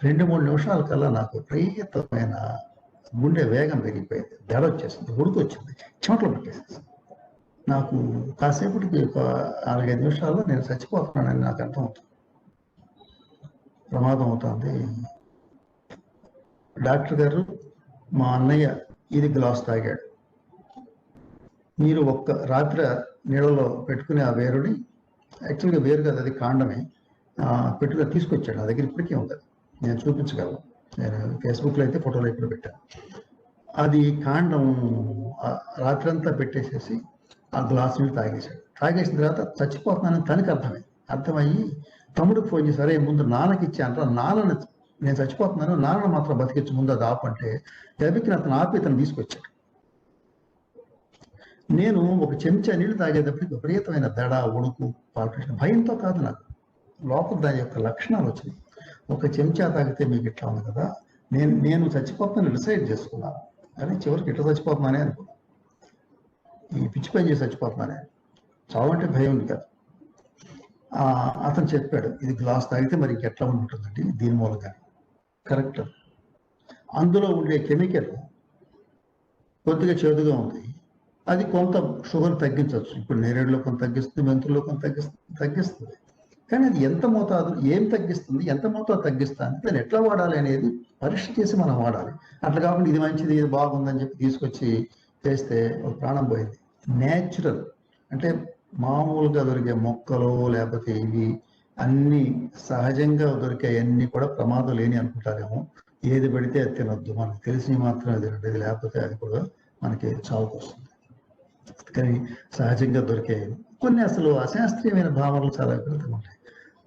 2-3 నిమిషాల కల్లా నాకు విపరీతమైన గుండె వేగం పెరిగిపోయింది, దడ వచ్చేసింది, ఉడుకు వచ్చింది, చెమటలు పట్టేసేసి నాకు కాసేపటికి ఒక 4-5 నిమిషాల్లో నేను చచ్చిపోతున్నానని నాకు అర్థమవుతుంది, ప్రమాదం అవుతుంది. డాక్టర్ గారు, మా అన్నయ్య ఇది గ్లాస్ తాగాడు, మీరు ఒక్క రాత్రి నీళ్ళలో పెట్టుకుని ఆ వేరుని, యాక్చువల్గా వేరు కదా అది కాండమే, పెట్టుకుని తీసుకొచ్చాడు. నా దగ్గర ఇప్పటికీ ఉంది, నేను చూపించగలను. నేను ఫేస్బుక్లో అయితే ఫోటోలు ఇప్పుడు పెట్టాను. అది కాండం రాత్రి అంతా పెట్టేసేసి ఆ గ్లాస్ నీళ్ళు తాగేశాడు. తాగేసిన తర్వాత చచ్చిపోతున్నానని తనకి అర్థమయ్యి తమ్ముడికి ఫోన్ చేసి, అరే ముందు నాన్నకి ఇచ్చాను, నాన్నని నేను చచ్చిపోతున్నాను, నాన్న మాత్రం బతికించి ముందు అది ఆపంటే గబిక్కి అతను ఆపి తను తీసుకొచ్చాడు. నేను ఒక చెంచా నీళ్ళు తాగేటప్పటికి విపరీతమైన దడ, ఉడుకు, పాల్పేషన్, భయంతో కాదు, నాకు లోపల దాని యొక్క లక్షణాలు వచ్చినాయి. ఒక చెంచా తాగితే మీకు ఇట్లా ఉంది కదా, నేను చచ్చిపోతున్నాను డిసైడ్ చేసుకున్నాను, కానీ చివరికి ఇట్లా చచ్చిపోతున్నానే అనుకున్నాను, ఈ పిచ్చి పని చేసి చచ్చిపోతున్నానే, చావంటే భయం ఉంది కదా. అతను చెప్పాడు, ఇది గ్లాస్ తాగితే మరి ఇంకెట్లా ఉంటుందండి దీని మూలంగా. కరెక్ట్, అందులో ఉండే కెమికల్ కొద్దిగా చేదుగా ఉంది, అది కొంత షుగర్ తగ్గించవచ్చు. ఇప్పుడు నేరేడులో కొంత తగ్గిస్తుంది, మెంతుల్లో కొంత తగ్గిస్తుంది, కానీ అది ఎంత మోతాదు, ఏం తగ్గిస్తుంది, ఎంత మోతాదు తగ్గిస్తుంది, దాన్ని ఎట్లా వాడాలి అనేది పరీక్ష చేసి మనం వాడాలి. అట్లా కాకుండా ఇది మంచిది, ఇది బాగుందని చెప్పి తీసుకొచ్చి చేస్తే ఒక ప్రాణం పోయింది. నేచురల్ అంటే మామూలుగా దొరికే మొక్కలు లేకపోతే ఇవి అన్ని సహజంగా దొరికే అన్ని కూడా ప్రమాదం లేని అనుకుంటారేమో. ఏది పెడితే అది తినొద్దు, మనకు తెలిసి మాత్రమే తినండి, ఇది లేకపోతే అది కూడా మనకి చావుకు వస్తుంది. కానీ సహజంగా దొరికే కొన్ని అసలు అశాస్త్రీయమైన భావనలు చాలా విపరీతంగా ఉంటాయి.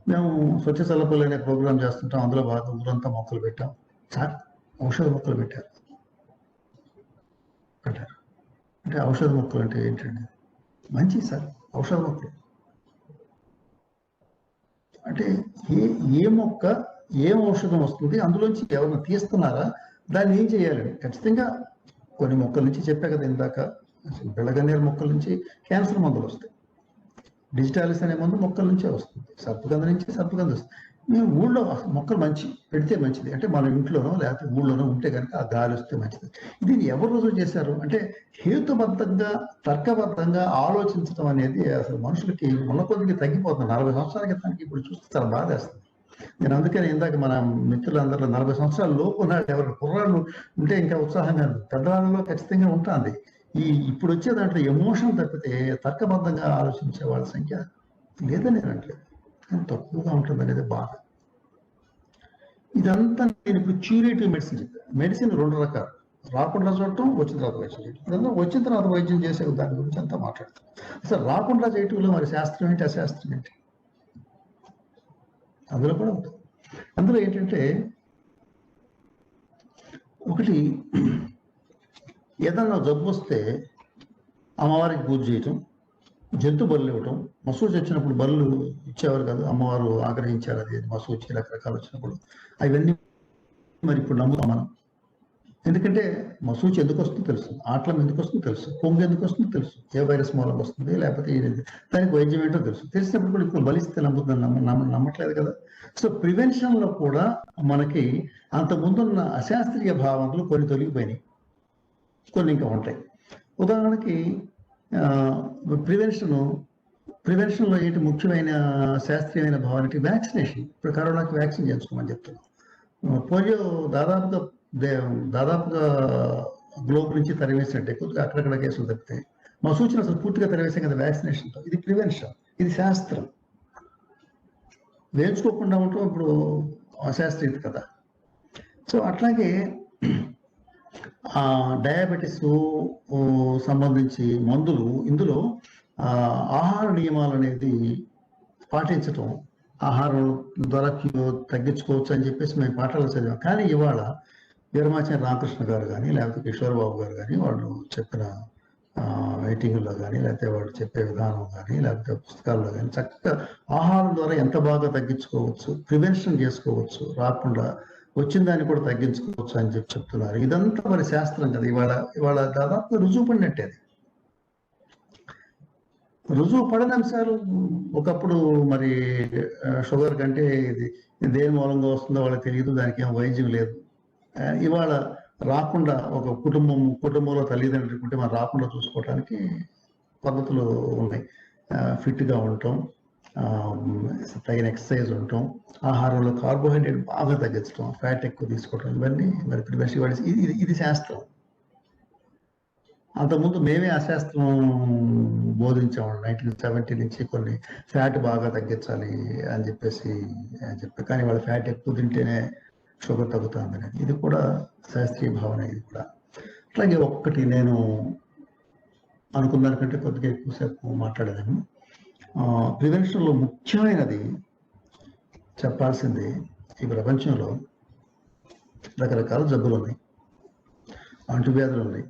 మేము స్వచ్ఛ చల్లపల్లి అనే ప్రోగ్రాం చేస్తుంటాం, అందులో బాగా ఊరంతా మొక్కలు పెట్టాం. సార్ ఔషధ మొక్కలు పెట్టారు అంటే ఔషధ మొక్కలు అంటే ఏంటండి? మంచి సార్, ఔషధ మొక్కలు అంటే ఏ మొక్క ఏం ఔషధం వస్తుంది, అందులోంచి ఎవరైనా తీస్తున్నారా, దాన్ని ఏం చేయాలండి? ఖచ్చితంగా కొన్ని మొక్కల నుంచి చెప్పా కదా ఇందాక, బెళ్ళగన్నేరు మొక్కల నుంచి క్యాన్సర్ మందులు వస్తాయి, డిజిటాలిస్ అనే మందు మొక్కల నుంచే వస్తుంది, సర్పగంధ నుంచి సర్పగంధ వస్తుంది. మేము ఊళ్ళో మొక్కలు మంచి పెడితే మంచిది, అంటే మన ఇంట్లోనో లేకపోతే ఊళ్ళోనో ఉంటే కనుక ఆ గాలి వస్తే మంచిది. దీన్ని ఎవరు రుజువు చేశారు అంటే హేతుబద్ధంగా తర్కబద్ధంగా ఆలోచించడం అనేది అసలు మనుషులకి ఉన్న కొద్దిగా తగ్గిపోతుంది. 40 సంవత్సరాల క్రితానికి ఇప్పుడు చూస్తే చాలా బాధేస్తుంది. నేను అందుకని ఇందాక మన మిత్రులందరిలో 40 సంవత్సరాల లోపు ఉన్నాడు ఎవరు కుర్రాళ్ళు ఉంటే ఇంకా ఉత్సాహంగా, పెద్దవాళ్ళలో ఖచ్చితంగా ఉంటుంది. ఇప్పుడు వచ్చే దాంట్లో ఎమోషన్ తప్పితే తర్కబద్ధంగా ఆలోచించే వాళ్ళ సంఖ్య లేదని నేను అంటలేదు, కానీ తక్కువగా ఉంటుంది అనేది బాధ. ఇదంతా నేను ఇప్పుడు క్యూరేటివ్ మెడిసిన్ చెప్పాను. మెడిసిన్ 2 రకాలు, రాకుండా చూడటం, వచ్చిన తర్వాత వైద్యం చేయటం. ఇదంతా వచ్చిన తర్వాత వైద్యం చేసే దాని గురించి అంతా మాట్లాడుతాం. అసలు రాకుండా చేయటంలో మరి శాస్త్రం ఏంటి, అశాస్త్రం ఏంటి, అందులో కూడా ఉంటుంది. అందులో ఏంటంటే ఒకటి, ఏదన్నా జబ్బు వస్తే అమ్మవారికి పూజ చేయటం, జంతు బలు ఇవ్వటం. మసూచి వచ్చినప్పుడు బలు ఇచ్చేవారు కాదు, అమ్మవారు ఆగ్రహించారు, అది మసూచి రకరకాలు వచ్చినప్పుడు అవన్నీ మరి ఇప్పుడు నమ్ముతాం మనం. ఎందుకంటే మసూచి ఎందుకు వస్తుందో తెలుసు, ఆటలం ఎందుకు వస్తుందో తెలుసు, పొంగు ఎందుకు వస్తుందో తెలుసు, ఏ వైరస్ మూలంగా వస్తుంది లేకపోతే దానికి వైద్యం ఏంటో తెలుసు. తెలిసినప్పుడు కూడా ఇప్పుడు బలిస్తే నమ్మట్లేదు కదా. సో ప్రివెన్షన్లో కూడా మనకి అంత ముందున్న అశాస్త్రీయ భావనలు కొన్ని తొలగిపోయినాయి, కొన్ని ఇంకా ఉంటాయి. ఉదాహరణకి ప్రివెన్షన్లో ఏంటి ముఖ్యమైన శాస్త్రీయమైన భావానికి వ్యాక్సినేషన్. ఇప్పుడు కరోనాకి వ్యాక్సిన్ చేయించుకోమని చెప్తున్నాం. పోలియో దాదాపుగా గ్లోబ్ నుంచి తరివేసినట్టే, కొద్దిగా అక్కడక్కడ కేసులు తప్పితే మా సూచన అసలు పూర్తిగా తరివేసాం కదా వ్యాక్సినేషన్తో. ఇది ప్రివెన్షన్, ఇది శాస్త్రం. వేయించుకోకుండా ఉండటం ఇప్పుడు అశాస్త్రీయత కదా. సో అట్లాగే డయాబెటిస్ సంబంధించి మందులు ఇందులో ఆహార నియమాలు అనేది పాటించటం, ఆహారం ద్వారా తగ్గించుకోవచ్చు అని చెప్పేసి మేము పాఠాలు చదివాం. కానీ ఇవాళ వీరమాచార్య రామకృష్ణ గారు కానీ లేకపోతే కిషోర్ బాబు గారు కానీ వాళ్ళు చెప్పిన మీటింగుల్లో కానీ లేకపోతే వాళ్ళు చెప్పే విధానం కానీ లేకపోతే పుస్తకాల్లో కానీ చక్కగా ఆహారం ద్వారా ఎంత బాగా తగ్గించుకోవచ్చు, ప్రివెన్షన్ చేసుకోవచ్చు, రాకుండా వచ్చిన దాన్ని కూడా తగ్గించుకోవచ్చు అని చెప్పి చెప్తున్నారు. ఇదంతా మరి శాస్త్రం కదా. ఇవాళ దాదాపు రుజువు పడినట్టే. అది రుజువు పడని అంశాలు. ఒకప్పుడు మరి షుగర్ కంటే ఇది దేని మూలంగా వస్తుందో వాళ్ళకి తెలియదు, దానికి ఏం వైద్యం లేదు. ఇవాళ రాకుండా ఒక కుటుంబంలో తల్లిదండ్రులు ఉంటే మనం రాకుండా చూసుకోవడానికి పద్ధతులు ఉన్నాయి. ఫిట్గా ఉండటం, తగిన ఎక్సర్సైజ్ ఉండటం, ఆహారంలో కార్బోహైడ్రేట్ బాగా తగ్గించడం, ఫ్యాట్ ఎక్కువ తీసుకోవటం, ఇవన్నీ మరి ప్రివెన్షన్. ఇది శాస్త్రం. అంతకుముందు మేమే ఆ శాస్త్రం బోధించాము 1970 నుంచి. కొన్ని ఫ్యాట్ బాగా తగ్గించాలి అని చెప్పేసి కానీ వాళ్ళ ఫ్యాట్ ఎక్కువ తింటేనే షుగర్ తగ్గుతుంది. ఇది కూడా శాస్త్రీయ భావన. ఇది కూడా అట్లాగే ఒక్కటి నేను అనుకున్న దానికంటే కొద్దిగా ఎక్కువసేపు మాట్లాడేదాన్ని. ప్రివెన్షన్లో ముఖ్యమైనది చెప్పాల్సింది, ఈ ప్రపంచంలో రకరకాల జబ్బులు ఉన్నాయి, అంటువ్యాధులు ఉన్నాయి,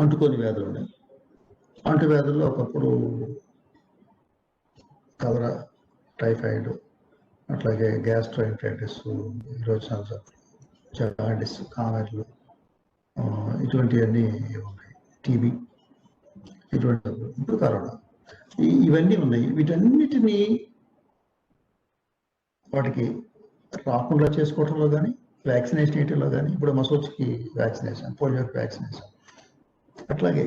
అంటుకోని వ్యాధులు ఉన్నాయి. అంటువ్యాధుల్లో ఒకప్పుడు కలరా, టైఫాయిడ్, అట్లాగే గ్యాస్ట్రోఎంటరైటిస్, విరోచనాల జబ్బులు, జాండిస్, కామెర్లు, ఇటువంటివన్నీ ఉన్నాయి. టీబీ, ఇటువంటి జబ్బులు, ఇప్పుడు కరోనా, ఇవన్నీ ఉన్నాయి. వీటన్నిటినీ వాటికి రాకుండా చేసుకోవటంలో కానీ, వ్యాక్సినేషన్ వేయటంలో కానీ, ఇప్పుడు మసూచ్కి వ్యాక్సినేషన్, పోలియోకి వ్యాక్సినేషన్, అట్లాగే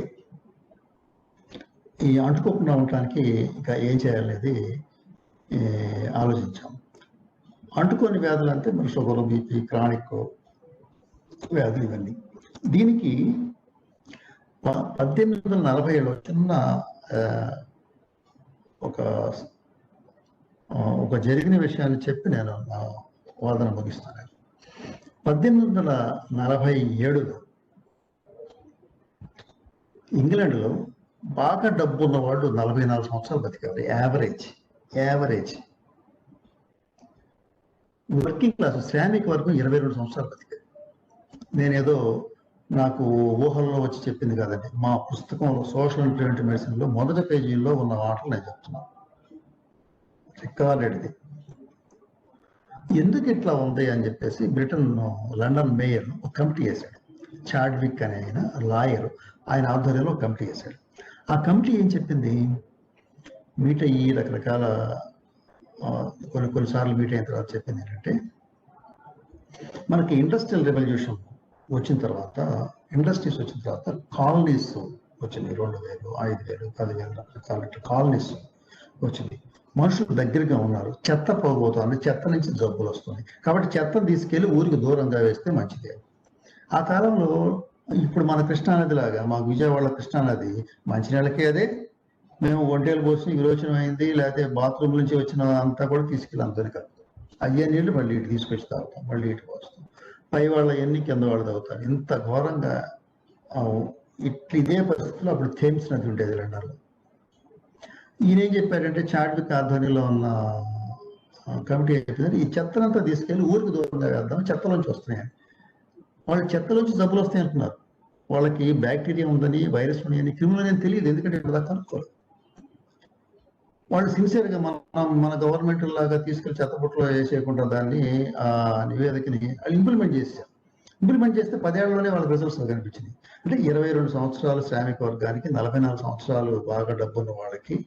ఈ అంటుకోకుండా ఉండటానికి ఇంకా ఏం చేయాలనేది ఆలోచించాం. అంటుకోని వ్యాధులు అంటే మన షుగర్, బీపీ, క్రానిక్ వ్యాధులు, ఇవన్నీ. దీనికి 1847 చిన్న ఒక జరిగిన విషయాన్ని చెప్పి నేను నా వాదన ముగిస్తాను. 1847లో ఇంగ్లాండ్లో బాగా డబ్బు ఉన్న వాళ్ళు 44 సంవత్సరాలు బతికారు. యావరేజ్ వర్కింగ్ క్లాస్ శ్రామిక వర్గం 22 సంవత్సరాలు బతికారు. నేనేదో నాకు ఊహల్లో వచ్చి చెప్పింది కాదండి. మా పుస్తకంలో సోషల్ అండ్ ప్రివెంటివ్ మెడిసిన్లో మొదటి పేజీల్లో ఉన్న మాటలు నేను చెప్తున్నాను. రికార్డెడ్ది. ఎందుకు ఇట్లా ఉంది అని చెప్పేసి లండన్ మేయర్ ఒక కమిటీ వేశాడు. చాడ్విక్ అనే ఆయన లాయర్, ఆయన ఆధ్వర్యంలో ఒక కమిటీ వేశాడు. ఆ కమిటీ ఏం చెప్పింది, మీట్ అయ్యి రకరకాల కొన్నిసార్లు మీట్ అయిన తర్వాత చెప్పింది ఏంటంటే, మనకి ఇండస్ట్రియల్ రెవల్యూషన్ వచ్చిన తర్వాత, ఇండస్ట్రీస్ వచ్చిన తర్వాత కాలనీస్ వచ్చింది. 2000, 5000, 10,000 రకరకాల కాలనీస్ వచ్చింది. మనుషులు దగ్గరగా ఉన్నారు. చెత్త పోగొతుంది, చెత్త నుంచి జబ్బులు వస్తుంది. కాబట్టి చెత్తను తీసుకెళ్లి ఊరికి దూరంగా వేస్తే మంచిదే. ఆ కాలంలో ఇప్పుడు మన కృష్ణానది లాగా, మాకు విజయవాడ కృష్ణానది మంచినీళ్ళకే అదే. మేము ఒంటేలు పోసి విరోచనం అయింది, లేకపోతే బాత్రూమ్ నుంచి వచ్చిన అంతా కూడా తీసుకెళ్ళాం కనుక అయ్యే నీళ్లు మళ్ళీ ఇటు తీసుకొచ్చి తాగుతాం, మళ్ళీ ఇటు పోస్తాం. పై వాళ్ళ ఎన్ని కింద వాళ్ళు తాగుతారు. ఇంత ఘోరంగా ఇదే పరిస్థితుల్లో అప్పుడు థేమ్స్ నది ఉండేది లండన్లో. ఈయన ఏం చెప్పారంటే, చాడ్విక్ ఆధ్వర్యంలో ఉన్న కమిటీ చెప్పిందంటే, ఈ చెత్తనంతా తీసుకెళ్ళి ఊరికి దూరంగా వేద్దాం, చెత్తలోంచి వస్తున్నాయని. వాళ్ళు చెత్తలోంచి జబ్బులు వస్తాయి అంటున్నారు. వాళ్ళకి బ్యాక్టీరియా ఉందని, వైరస్ ఉన్నాయని, క్రిములు అని తెలియదు. ఎందుకంటే ఇక్కడ కనుక్కోవాలి. వాళ్ళు సిన్సియర్గా మన గవర్నమెంట్ లాగా తీసుకెళ్లి చెత్తబుట్టలో వేసేయకుండా దాన్ని నివేదికని వాళ్ళు ఇంప్లిమెంట్ చేస్తే 10 ఏళ్లలోనే వాళ్ళకి రిజల్ట్స్ కనిపించింది. అంటే 22 సంవత్సరాలు శ్రామిక వర్గానికి, 44 సంవత్సరాలు బాగా డబ్బున్న వాళ్ళకి,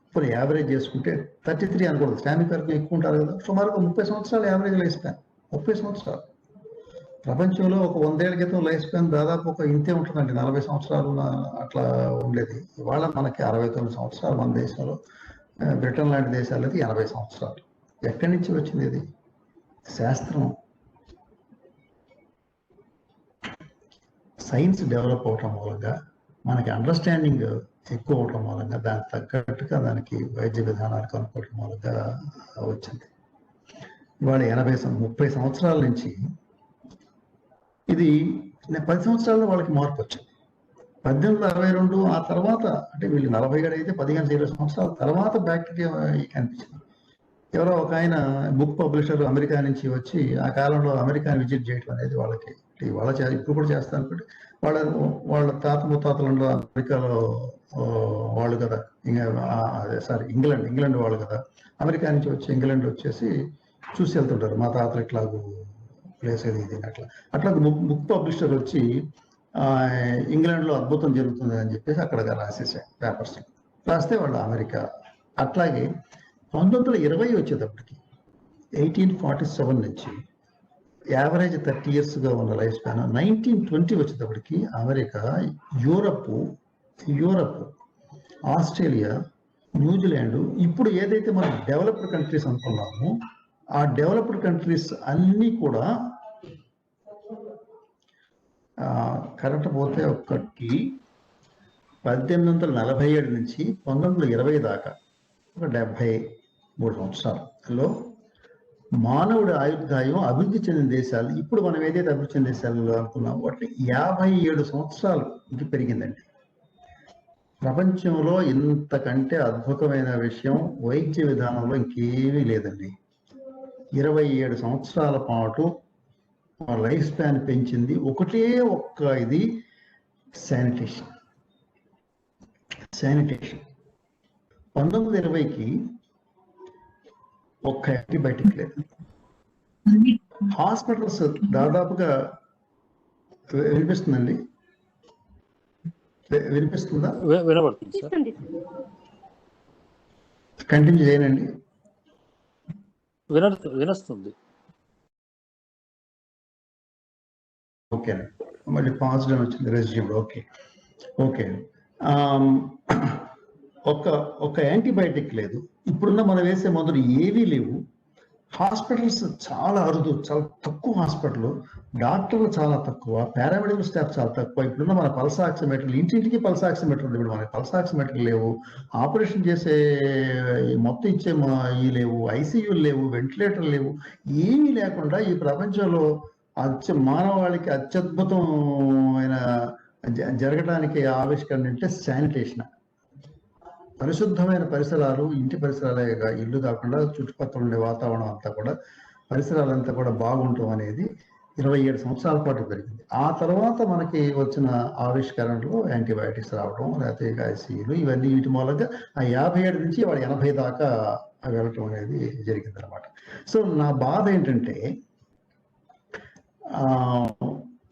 ఇప్పుడు యావరేజ్ చేసుకుంటే 33 అనకూడదు. శ్రామిక వర్గం ఎక్కువ ఉంటారు కదా, సుమారుగా 30 సంవత్సరాలు యావరేజ్ లైఫ్ స్పాన్. 30 సంవత్సరాలు. ప్రపంచంలో ఒక 100 ఏళ్ల క్రితం లైఫ్ స్పాన్ దాదాపు ఒక ఇంతే ఉంటుందండి, 40 సంవత్సరాలు అట్లా ఉండేది. ఇవాళ మనకి 69 సంవత్సరాలు. మన దేశంలో, బ్రిటన్ లాంటి దేశాలకి 80 సంవత్సరాలు. ఎక్కడి నుంచి వచ్చింది ఇది? శాస్త్రం. సైన్స్ డెవలప్ అవటం మూలంగా, మనకి అండర్స్టాండింగ్ ఎక్కువ అవటం మూలంగా, దానికి తగ్గట్టుగా దానికి వైద్య విధానాలు కనుక్కోవటం మూలంగా వచ్చింది. ఇవాళ 30 సంవత్సరాల నుంచి ఇది 10 సంవత్సరాల్లో వాళ్ళకి మార్పు వచ్చింది. 1862 ఆ తర్వాత, అంటే వీళ్ళు 47 అయితే 15-20 సంవత్సరాల తర్వాత బ్యాక్టీరియా కనిపించింది. ఎవరో ఒక ఆయన బుక్ పబ్లిషర్ అమెరికా నుంచి వచ్చి ఆ కాలంలో అమెరికాని విజిట్ చేయడం అనేది వాళ్ళకి వాళ్ళ ఇప్పుడు కూడా చేస్తాను అనుకోండి. వాళ్ళ తాత ముత్తాతలలో అమెరికాలో వాళ్ళు కదా, సారీ ఇంగ్లాండ్ వాళ్ళు కదా, అమెరికా నుంచి వచ్చి ఇంగ్లాండ్ వచ్చేసి చూసి వెళ్తుంటారు. మా తాతలు ఇట్లాగూ ప్లేస్ ఇది ఇది అట్లా బుక్ పబ్లిషర్ వచ్చి ఇంగ్లాండ్లో అద్భుతం జరుగుతుంది అని చెప్పేసి అక్కడ రాసేసాయి పేపర్స్. రాస్తే వాళ్ళు అమెరికా. అట్లాగే 1920 వచ్చేటప్పటికి 1847 నుంచి యావరేజ్ 30 yearsగా ఉన్న లైఫ్ స్పాన్ 1920 వచ్చేటప్పటికి అమెరికా, యూరప్, ఆస్ట్రేలియా, న్యూజిలాండ్, ఇప్పుడు ఏదైతే మనం డెవలప్డ్ కంట్రీస్ అనుకున్నామో ఆ డెవలప్డ్ కంట్రీస్ అన్నీ కూడా కరెక్ట్ పోతే ఒక్కటి 1847 నుంచి 1920 దాకా ఒక 73 సంవత్సరాలలో మానవుడి ఆయుర్దాయం అభివృద్ధి చెందిన దేశాలు, ఇప్పుడు మనం ఏదైతే అభివృద్ధి చెందిన దేశాలలో అనుకున్నామో వాటి 57 సంవత్సరాలు ఇది పెరిగిందండి. ప్రపంచంలో ఇంతకంటే అద్భుతమైన విషయం వైద్య విధానంలో ఇంకేమీ లేదండి. 27 సంవత్సరాల పాటు లైఫ్ స్పాన్ పెంచింది ఒకటే ఒక్క ఇది శానిటేషన్. 1920కి ఒక్క యాంటీబయాటిక్ లేదు. హాస్పిటల్స్ దాదాపుగా వినిపిస్తుందండి, వినిపిస్తుందా? కంటిన్యూ చేయనండి. వినస్తుంది. ఓకే, మళ్ళీ పాజిటివ్ వచ్చింది రెజ్యూమ్. ఓకే. ఒక యాంటీబయాటిక్ లేదు. ఇప్పుడున్న మనం వేసే మందులు ఏవీ లేవు. హాస్పిటల్స్ చాలా అరుదు, చాలా తక్కువ హాస్పిటల్, డాక్టర్లు చాలా తక్కువ, పారామెడికల్ స్టాఫ్ చాలా తక్కువ. ఇప్పుడున్న మన పల్స్ ఆక్సిమీటర్లు, ఇంటింటికి పల్స్ ఆక్సిమీటర్ ఉంది. ఇప్పుడు మనకి పల్స్ ఆక్సిమీటర్లు లేవు, ఆపరేషన్ చేసే మొత్తం ఇచ్చే ఇవి లేవు, ఐసీయూలు లేవు, వెంటిలేటర్లు లేవు, ఏమీ లేకుండా ఈ ప్రపంచంలో మానవాళికి అత్యద్భుతమైన జరగడానికి ఆవిష్కరణ అంటే శానిటేషన్. పరిశుద్ధమైన పరిసరాలు, ఇంటి పరిసరాలే ఇల్లు కాకుండా చుట్టుపక్కల ఉండే వాతావరణం అంతా కూడా, పరిసరాలంతా కూడా బాగుంటాం అనేది 27 సంవత్సరాల పాటు పెరిగింది. ఆ తర్వాత మనకి వచ్చిన ఆవిష్కరణలు యాంటీబయాటిక్స్ రావడం, లేకపోతే ఐసీయూలు, ఇవన్నీ వీటి మూలంగా ఆ 57 నుంచి వాడు 80 దాకా వెళ్ళటం అనేది జరిగింది అనమాట. సో నా బాధ ఏంటంటే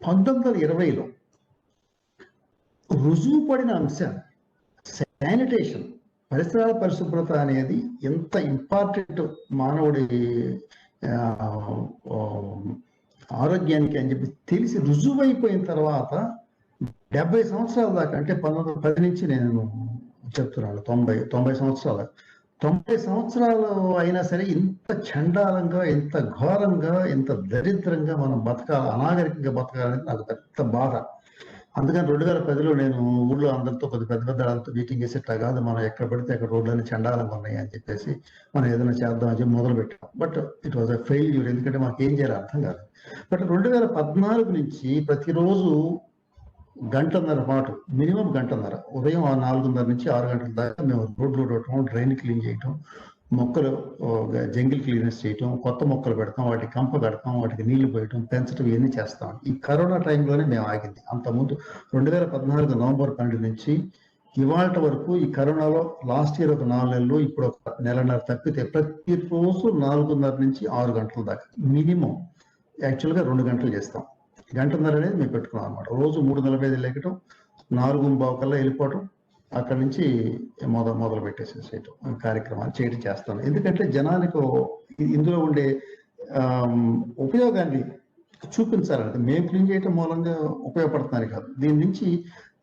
1920లో రుజువు పడిన అంశం శానిటేషన్, పరిసరాల పరిశుభ్రత అనేది ఎంత ఇంపార్టెంట్ మానవుడి ఆరోగ్యానికి అని చెప్పి తెలిసి రుజువు అయిపోయిన తర్వాత 70 సంవత్సరాల దాకా, అంటే 1910 నుంచి నేను చెప్తున్నాను, 90 సంవత్సరాలు అయినా సరే ఇంత చండాలంగా, ఇంత ఘోరంగా, ఇంత దరిద్రంగా మనం బతకాలి, అనాగరికంగా బతకాలని నాకు పెద్ద బాధ. అందుకని 2010లో నేను ఊళ్ళో అందరితో పెద్ద వాళ్ళతో మీటింగ్ చేసి ఇట్లా కాదు, మనం ఎక్కడ పడితే అక్కడ రోడ్లన్నీ చండాలంగా ఉన్నాయి అని చెప్పేసి మనం ఏదైనా చేద్దాం అని చెప్పి మొదలు పెట్టాం. But it was a failure, ఎందుకంటే మాకు ఏం చేయాలో అర్థం కాదు. బట్ 2014 నుంచి ప్రతిరోజు 1.5 గంటల పాటు, మినిమం 1.5 గంటల, ఉదయం 4:30 నుంచి 6 గంటల దాకా మేము రోడ్లు ఊడటం, డ్రైన్ క్లీన్ చేయటం, మొక్కలు జంగిల్ క్లీనెస్ చేయటం, కొత్త మొక్కలు పెడతాం, వాటికి కంప పెడతాం, వాటికి నీళ్లు పోయటం, పెంచడం, ఇవన్నీ చేస్తాం. ఈ కరోనా టైంలోనే మేము ఆగింది. అంతకుముందు 2014 నవంబర్ 12 నుంచి ఇవాళ వరకు ఈ కరోనాలో లాస్ట్ ఇయర్ ఒక 4 నెలలు, ఇప్పుడు ఒక నెలన్నర తప్పితే ప్రతిరోజు 4:30 నుంచి 6 గంటల దాకా మినిమం. యాక్చువల్గా 2 గంటలు చేస్తాం, 1.5 గంటల అనేది మేము పెట్టుకున్నాం అనమాట. రోజు 3:45 లేకటం, 4:15 కల్లా వెళ్ళిపోవటం, అక్కడి నుంచి మొదలు పెట్టేసేసేయటం కార్యక్రమాలు చేయడం చేస్తాను. ఎందుకంటే జనానికి ఇందులో ఉండే ఉపయోగాన్ని చూపించాలంటే మేము క్లీన్ చేయటం మూలంగా ఉపయోగపడుతున్నాను కాదు, దీని నుంచి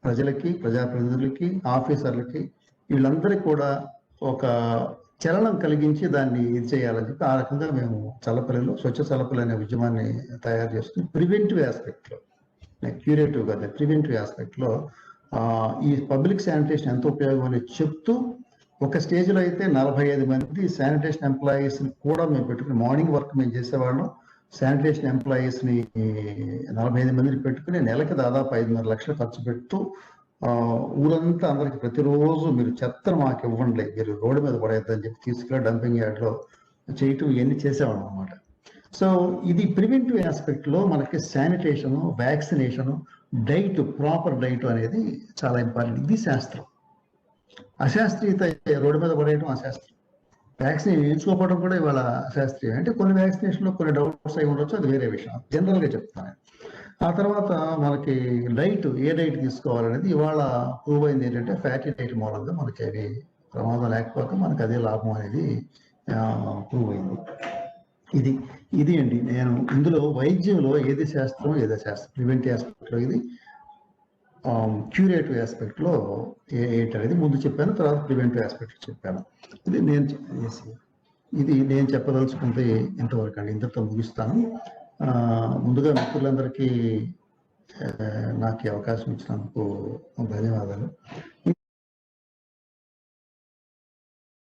ప్రజలకి, ప్రజాప్రతినిధులకి, ఆఫీసర్లకి, వీళ్ళందరికీ కూడా ఒక చలనం కలిగించి దాన్ని ఇది చేయాలని చెప్పి ఆ రకంగా మేము చల్లపల్లిలో స్వచ్ఛ చల్లపల్లి అనే ఉద్యమాన్ని తయారు చేస్తుంది. ప్రివెంటివ్ ఆస్పెక్ట్లో, క్యూరేటివ్ కాదు, ప్రివెంటివ్ ఆస్పెక్ట్లో ఈ పబ్లిక్ శానిటేషన్ ఎంత ఉపయోగం అని చెప్తూ, ఒక స్టేజ్లో అయితే 45 మంది శానిటేషన్ ఎంప్లాయీస్ కూడా మేము పెట్టుకుని మార్నింగ్ వర్క్ మేము చేసేవాళ్ళం. శానిటేషన్ ఎంప్లాయీస్ని 45 మందిని పెట్టుకుని నెలకి దాదాపు 5.5 లక్షలు ఖర్చు పెడుతూ ఊరంతా అందరికి ప్రతిరోజు మీరు చెత్తను మాకు ఇవ్వండి, మీరు రోడ్డు మీద పడేద్దని చెప్పి తీసుకెళ్ళి డంపింగ్ యార్డ్లో చేయటం ఇవన్నీ చేసేవాళ్ళం అనమాట. సో ఇది ప్రివెంటివ్ ఆస్పెక్ట్లో మనకి sanitation, vaccination, diet, proper diet అనేది చాలా ఇంపార్టెంట్. ఇది శాస్త్రం. అశాస్త్రీయత రోడ్డు మీద పడేయడం అశాస్త్రం. వ్యాక్సిన్ వేయించుకోకపోవడం కూడా ఇవాళ శాస్త్రీయం. అంటే కొన్ని వ్యాక్సినేషన్లో కొన్ని డౌట్స్ అయి ఉండొచ్చు, అది వేరే విషయం, జనరల్గా చెప్తాను. ఆ తర్వాత మనకి డైట్, ఏ డైట్ తీసుకోవాలనేది ఇవాళ ప్రూవ్ అయింది ఏంటంటే ఫ్యాటీ డైట్ మూలంగా మనకి అది ప్రమాదం లేకపోతే మనకి అదే లాభం అనేది ప్రూవ్ అయింది. ఇది అండి. నేను ఇందులో వైద్యంలో ఏది శాస్త్రం ఏదో శాస్త్రం, ప్రివెంటివ్ ఆస్పెక్ట్లో ఇది, క్యూరేటివ్ ఆస్పెక్ట్లో ఏంటనేది ముందు చెప్పాను, తర్వాత ప్రివెంటివ్ ఆస్పెక్ట్ చెప్పాను. ఇది నేను చెప్పదలుచుకుంటే ఇంతవరకు అండి. ఇంతతో ముగిస్తాను. ముందుగా మిత్రులందరికీ నాకు అవకాశం ఇచ్చినందుకు ధన్యవాదాలు.